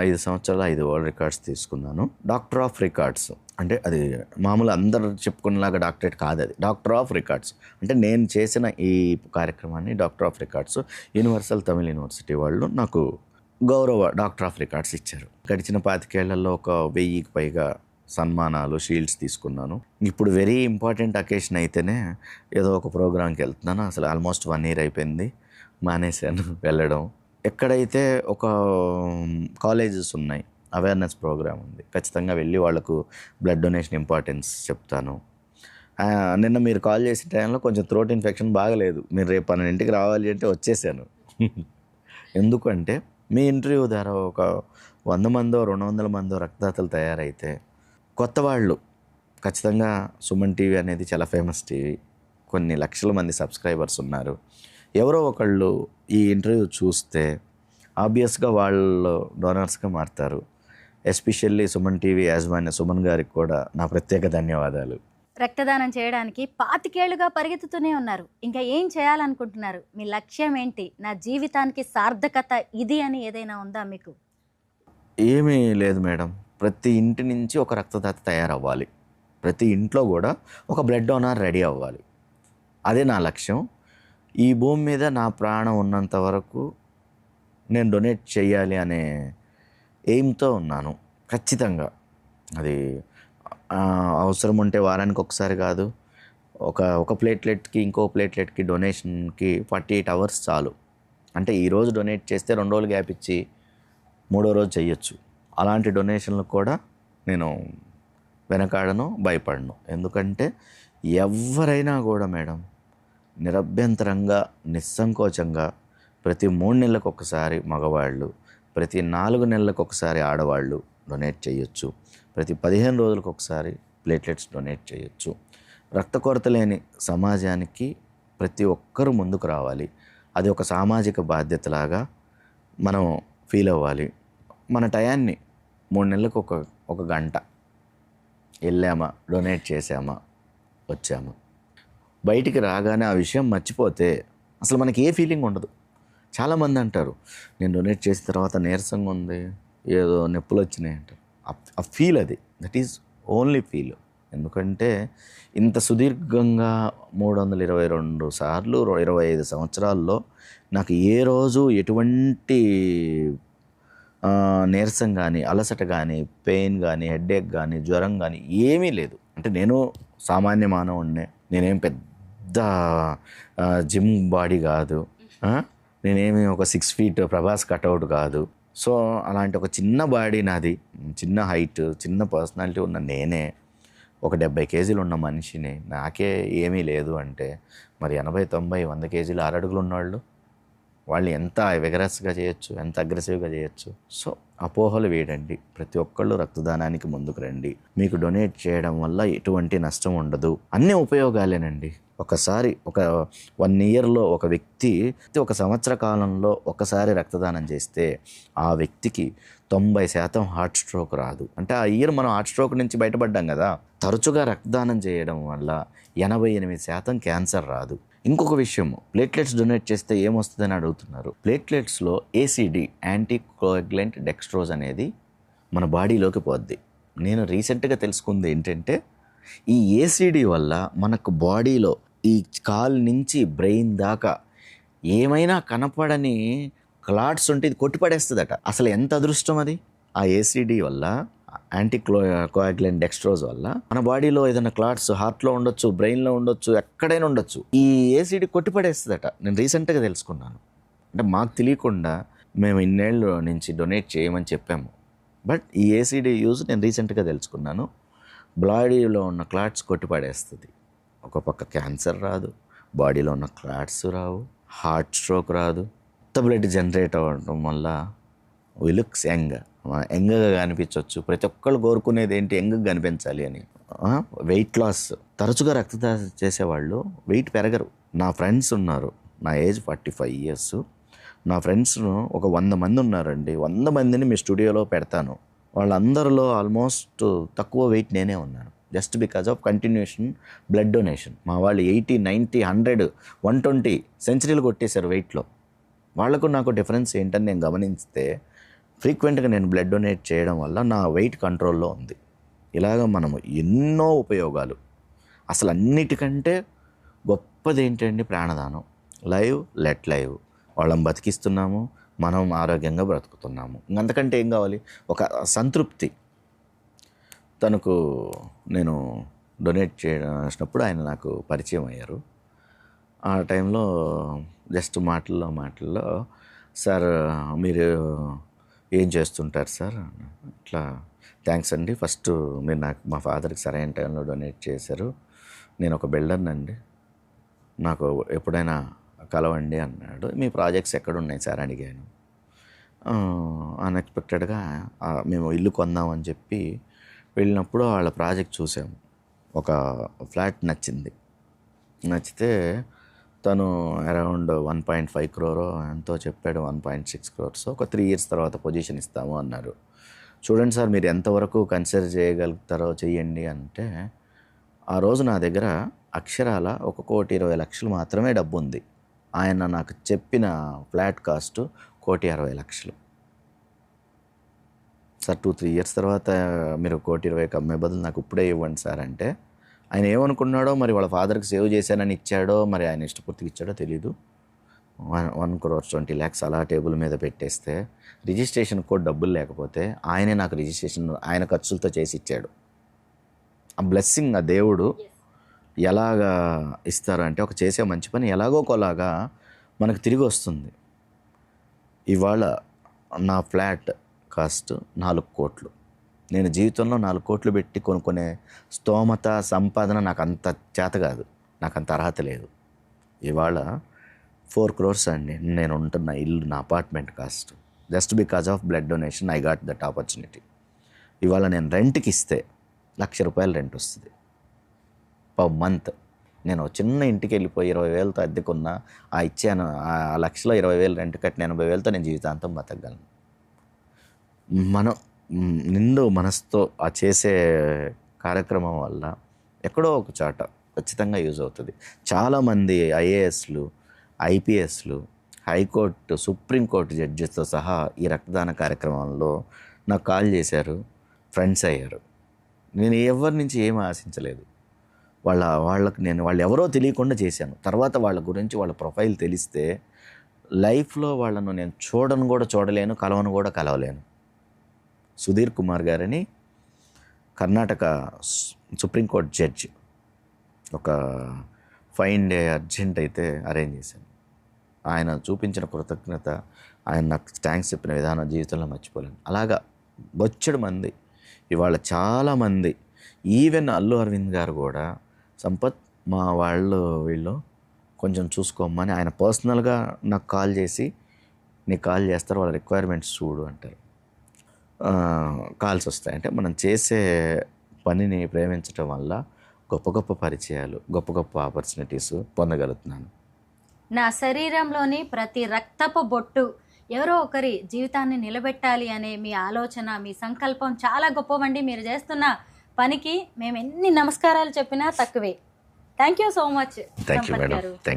S2: 5 సంవత్సరాలు 5 వరల్డ్ రికార్డ్స్ తీసుకున్నాను. డాక్టర్ ఆఫ్ రికార్డ్స్ అంటే అది మామూలు అందరు చెప్పుకునేలాగా డాక్టరేట్ కాదు, అది డాక్టర్ ఆఫ్ రికార్డ్స్. అంటే నేను చేసిన ఈ కార్యక్రమాన్ని doctor of records universal Tamil university వాళ్ళు నాకు గౌరవ డాక్టర్ ఆఫ్ రికార్డ్స్ ఇచ్చారు. గడిచిన 25 ఏళ్లలో ఒక 1000కి పైగా సన్మానాలు, షీల్డ్స్ తీసుకున్నాను. ఇప్పుడు వెరీ ఇంపార్టెంట్ అకేషన్ అయితేనే ఏదో ఒక ప్రోగ్రామ్కి వెళ్తున్నాను. అసలు ఆల్మోస్ట్ 1 year అయిపోయింది, మానేశాను వెళ్ళడం. ఎక్కడైతే ఒక కాలేజెస్ ఉన్నాయి, అవేర్నెస్ ప్రోగ్రామ్ ఉంది, ఖచ్చితంగా వెళ్ళి వాళ్ళకు బ్లడ్ డొనేషన్ ఇంపార్టెన్స్ చెప్తాను. నిన్న మీరు కాల్ చేసిన టైంలో కొంచెం థ్రోట్ ఇన్ఫెక్షన్ బాగలేదు, మీరు రేపు 12ంటికి రావాలి అంటే వచ్చేసాను. ఎందుకంటే మీ ఇంటర్వ్యూ ద్వారా ఒక 100 మందో 200 మందో రక్తదాతలు తయారైతే కొత్త వాళ్ళు ఖచ్చితంగా సుమన్ టీవీ అనేది చాలా ఫేమస్ టీవీ, కొన్ని లక్షల మంది సబ్స్క్రైబర్స్ ఉన్నారు. ఎవరో ఒకళ్ళు ఈ ఇంటర్వ్యూ చూస్తే ఆబ్వియస్గా వాళ్ళు డోనర్స్గా మారుతారు. ఎస్పెషల్లీ సుమన్ టీవీ యాజమాన్య సుమన్ గారికి కూడా నా ప్రత్యేక ధన్యవాదాలు.
S1: రక్తదానం చేయడానికి 25 ఏళ్లుగా పరిగెత్తుతూనే ఉన్నారు. ఇంకా ఏం చేయాలనుకుంటున్నారు? మీ లక్ష్యం ఏంటి? నా జీవితానికి సార్థకత ఇది అని ఏదైనా ఉందా మీకు?
S2: ఏమీ లేదు మేడం, ప్రతి ఇంటి నుంచి ఒక రక్తదాత తయారవ్వాలి, ప్రతి ఇంట్లో కూడా ఒక బ్లడ్ డోనర్ రెడీ అవ్వాలి. అదే నా లక్ష్యం. ఈ భూమి మీద నా ప్రాణం ఉన్నంత వరకు నేను డొనేట్ చేయాలి అనే ఎయిమ్తో ఉన్నాను. ఖచ్చితంగా అది అవసరం ఉంటే వారానికి ఒకసారి కాదు, ఒక ప్లేట్లెట్కి ఇంకో ప్లేట్లెట్కి డొనేషన్కి 48 hours చాలు. అంటే ఈరోజు డొనేట్ చేస్తే 2 రోజులు గ్యాప్ ఇచ్చి 3వ రోజు చేయొచ్చు. అలాంటి డొనేషన్లకు కూడా నేను వెనకాడను, భయపడను. ఎందుకంటే ఎవరైనా కూడా మేడం నిరభ్యంతరంగా, నిస్సంకోచంగా ప్రతి 3 నెలలకు ఒకసారి మగవాళ్ళు, ప్రతి 4 నెలలకు ఒకసారి ఆడవాళ్ళు డొనేట్ చేయొచ్చు, ప్రతి 15 రోజులకు ఒకసారి ప్లేట్లెట్స్ డొనేట్ చేయొచ్చు. రక్త కొరత లేని సమాజానికి ప్రతి ఒక్కరూ ముందుకు రావాలి. అది ఒక సామాజిక బాధ్యతలాగా మనం ఫీల్ అవ్వాలి. మన టయాన్ని 3 నెలలకు ఒక గంట వెళ్ళామా, డొనేట్ చేసామా, వచ్చామా, బయటికి రాగానే ఆ విషయం మర్చిపోతే అసలు మనకి ఏ ఫీలింగ్ ఉండదు. చాలామంది అంటారు నేను డొనేట్ చేసిన తర్వాత నీరసంగా ఉంది, ఏదో నొప్పులు వచ్చినాయి అంటారు. ఆ ఫీల్ అది, దట్ ఈజ్ ఓన్లీ ఫీల్. ఎందుకంటే ఇంత సుదీర్ఘంగా 322 సార్లు 25 సంవత్సరాల్లో నాకు ఏ రోజు ఎటువంటి నీరసం కానీ, అలసట కానీ, పెయిన్ కానీ, హెడేక్ కానీ, జ్వరం కానీ ఏమీ లేదు. అంటే నేను సామాన్య మానవుడినే, నేనేం పెద్ద పెద్ద జిమ్ బాడీ కాదు, నేనేమి ఒక 6 feet ప్రభాస్ కటౌట్ కాదు. సో అలాంటి ఒక చిన్న బాడీ నాది, చిన్న హైట్, చిన్న పర్సనాలిటీ ఉన్న నేనే ఒక 70 kgs ఉన్న మనిషిని, నాకే ఏమీ లేదు అంటే మరి 80, 90, 100 kgs 6 అడుగులు ఉన్నవాళ్ళు వాళ్ళు ఎంత విగరస్గా చేయొచ్చు, ఎంత అగ్రెసివ్గా చేయొచ్చు. సో అపోహలు వేయడండి, ప్రతి ఒక్కళ్ళు రక్తదానానికి ముందుకు రండి. మీకు డొనేట్ చేయడం వల్ల ఎటువంటి నష్టం ఉండదు, అన్ని ఉపయోగాలేనండి. ఒకసారి ఒక 1 yearలో ఒక వ్యక్తి ఒక సంవత్సర కాలంలో ఒకసారి రక్తదానం చేస్తే ఆ వ్యక్తికి 90% హార్ట్ స్ట్రోక్ రాదు. అంటే ఆ ఇయర్ మనం హార్ట్ స్ట్రోక్ నుంచి బయటపడ్డాం కదా. తరచుగా రక్తదానం చేయడం వల్ల 88% క్యాన్సర్ రాదు. ఇంకొక విషయం, ప్లేట్లెట్స్ డొనేట్ చేస్తే ఏమొస్తుందని అడుగుతున్నారు. ప్లేట్లెట్స్లో ఏసీడీ, యాంటీ కోయాగులెంట్ డెక్స్ట్రోజ్ అనేది మన బాడీలోకి పోద్ది. నేను రీసెంట్గా తెలుసుకుంది ఏంటంటే ఈ ఏసీడీ వల్ల మనకు బాడీలో ఈ కాల్ నుంచి బ్రెయిన్ దాకా ఏమైనా కనపడని క్లాట్స్ ఉంటే ఇది కొట్టిపడేస్తుందట. అసలు ఎంత అదృష్టం అది. ఆ ఏసీడీ వల్ల, యాంటీ కోయాగులెంట్ డెక్స్ట్రోజ్ వల్ల మన బాడీలో ఏదైనా క్లాట్స్ హార్ట్లో ఉండొచ్చు, బ్రెయిన్లో ఉండొచ్చు, ఎక్కడైనా ఉండొచ్చు, ఈ ఏసీడీ కొట్టిపడేస్తుందట. నేను రీసెంట్గా తెలుసుకున్నాను. అంటే మాకు తెలియకుండా మేము ఇన్నేళ్ళు నుంచి డొనేట్ చేయమని చెప్పాము, బట్ ఈ ఏసీడీ యూజ్ నేను రీసెంట్గా తెలుసుకున్నాను. బాడీలో ఉన్న క్లాట్స్ కొట్టిపడేస్తుంది. ఒక పక్క క్యాన్సర్ రాదు, బాడీలో ఉన్న క్లాట్స్ రావు, హార్ట్ స్ట్రోక్ రాదు, కొత్త బ్లడ్ జనరేట్ అవ్వడం వల్ల వి లుక్స్ యంగ్గా కనిపించవచ్చు. ప్రతి ఒక్కళ్ళు కోరుకునేది ఏంటి, యంగ్గా కనిపించాలి అని. వెయిట్ లాస్, తరచుగా రక్తదానం చేసేవాళ్ళు వెయిట్ పెరగరు. నా ఫ్రెండ్స్ ఉన్నారు, నా ఏజ్ 45 years. నా ఫ్రెండ్స్ ఒక 100 మంది ఉన్నారండి. 100 మందిని మీ స్టూడియోలో పెడతాను. వాళ్ళందరిలో ఆల్మోస్ట్ తక్కువ వెయిట్ నేనే ఉన్నాను, just because of continuation blood donation. మా వాళ్ళు 80, 90, 100, 120 సెంచరీలు కొట్టేశారు వెయిట్లో. వాళ్లకు నాకు డిఫరెన్స్ ఏంటని నేను గమనిస్తే ఫ్రీక్వెంట్గా నేను బ్లడ్ డొనేట్ చేయడం వల్ల నా వెయిట్ కంట్రోల్లో ఉంది. ఇలాగ మనము ఎన్నో ఉపయోగాలు. అసలు అన్నిటికంటే గొప్పది ఏంటండి ప్రాణదానం. లైవ్ లెట్ లైవ్, వాళ్ళని బతికిస్తున్నాము, మనం ఆరోగ్యంగా బ్రతుకుతున్నాము. ఇంకంతకంటే ఏం కావాలి? ఒక సంతృప్తి. తనకు నేను డొనేట్ చేసినప్పుడు ఆయన నాకు పరిచయం అయ్యారు. ఆ టైంలో జస్ట్ మాటల్లో సార్ మీరు ఏం చేస్తుంటారు సార్, ఇట్లా థ్యాంక్స్ అండి, ఫస్ట్ మీరు నాకు మా ఫాదర్కి సరైన టైంలో డొనేట్ చేశారు, నేను ఒక బిల్డర్ని అండి, నాకు ఎప్పుడైనా కలవండి అన్నాడు. మీ ప్రాజెక్ట్స్ ఎక్కడున్నాయి సార్ అడిగాను. అన్ఎక్స్పెక్టెడ్గా మేము ఇల్లు కొందామని చెప్పి వెళ్ళినప్పుడు వాళ్ళ ప్రాజెక్ట్ చూసాము. ఒక ఫ్లాట్ నచ్చితే తను అరౌండ్ 1.5 crore ఎంతో చెప్పాడు, 1.6 crores. ఒక 3 years తర్వాత పొజిషన్ ఇస్తాము అన్నారు. చూడండి సార్ మీరు ఎంతవరకు కన్సిడర్ చేయగలుగుతారో చెయ్యండి అంటే, ఆ రోజు నా దగ్గర అక్షరాల 1,20,00,000 మాత్రమే డబ్బు ఉంది. ఆయన నాకు చెప్పిన ఫ్లాట్ కాస్ట్ 1,60,00,000. సార్ 2-3 years తర్వాత మీరు 1,20,00,000 అమ్మే బదులు నాకు ఇప్పుడే ఇవ్వండి సార్ అంటే, ఆయన ఏమనుకున్నాడో మరి, వాళ్ళ ఫాదర్కి సేవ్ చేశానని ఇచ్చాడో మరి, ఆయన ఇష్టపూర్తికి ఇచ్చాడో తెలీదు. 1,20,00,000 అలా టేబుల్ మీద పెట్టేస్తే, రిజిస్ట్రేషన్ కూడా డబ్బులు లేకపోతే ఆయనే నాకు రిజిస్ట్రేషన్ ఆయన ఖర్చులతో చేసి ఇచ్చాడు. ఆ బ్లెస్సింగ్, ఆ దేవుడు ఎలాగా ఇస్తారు అంటే, ఒక చేసే మంచి పని ఎలాగో ఒకలాగా మనకు తిరిగి వస్తుంది. ఇవాళ నా ఫ్లాట్ కాస్ట్ 4 కోట్లు. నేను జీవితంలో 4 కోట్లు పెట్టి కొనుక్కునే స్తోమత, సంపాదన నాకు అంత చేత కాదు, నాకు అంత అర్హత లేదు. ఇవాళ 4 crores అండి నేను ఉంటున్న ఇల్లు, నా apartment cost. Just because of blood donation I got that opportunity. ఇవాళ నేను రెంట్కి ఇస్తే ₹1,00,000 రెంట్ వస్తుంది పర్ మంత్. నేను చిన్న ఇంటికి వెళ్ళిపోయి 20,000తో అద్దెకున్నా, ఆ ఇచ్చాను ఆ 1,00,000లో 20,000 రెంట్ కట్టిన 80,000తో నేను జీవితాంతం బతకగలను. మనం నిండు మనసుతో ఆ చేసే కార్యక్రమం వల్ల ఎక్కడో ఒక చోట ఖచ్చితంగా యూజ్ అవుతుంది. చాలామంది ఐఏఎస్లు, ఐపీఎస్లు, హైకోర్టు, సుప్రీంకోర్టు జడ్జితో సహా ఈ రక్తదాన కార్యక్రమంలో నాకు కాల్ చేశారు, ఫ్రెండ్స్ అయ్యారు. నేను ఎవరి నుంచి ఏమీ ఆశించలేదు. వాళ్ళకి నేను వాళ్ళు ఎవరో తెలియకుండా చేశాను. తర్వాత వాళ్ళ గురించి, వాళ్ళ ప్రొఫైల్ తెలిస్తే లైఫ్లో వాళ్ళను నేను చూడలేను, కలవలేను. సుధీర్ కుమార్ గారని కర్ణాటక సుప్రీంకోర్టు జడ్జి, ఒక 5 డే అర్జెంట్ అయితే అరేంజ్ చేశాను. ఆయన చూపించిన కృతజ్ఞత, ఆయన నాకు థ్యాంక్స్ చెప్పిన విధానం జీవితంలో మర్చిపోలేను. అలాగా బొచ్చెడు మంది ఇవాళ చాలామంది, ఈవెన్ అల్లు అరవింద్ గారు కూడా సంపత్ మా వీళ్ళు కొంచెం చూసుకోమని ఆయన పర్సనల్గా నాకు కాల్ చేసి, నీకు కాల్ చేస్తారు, వాళ్ళ రిక్వైర్మెంట్స్ చూడు అంటారు. కాల్స్ వస్తాయి. అంటే మనం చేసే పనిని ప్రేమించటం వల్ల గొప్ప గొప్ప పరిచయాలు, గొప్ప గొప్ప ఆపర్చునిటీస్ పొందగలుగుతున్నాను.
S1: నా శరీరంలోని ప్రతి రక్తపు బొట్టు ఎవరో ఒకరి జీవితాన్ని నిలబెట్టాలి అనే మీ ఆలోచన, మీ సంకల్పం చాలా గొప్పవండి. మీరు చేస్తున్న పనికి మేము ఎన్ని నమస్కారాలు చెప్పినా తక్కువే. Thank you so much
S2: thank you
S1: Sampath
S2: madam.
S1: గారు.
S2: థ్యాంక్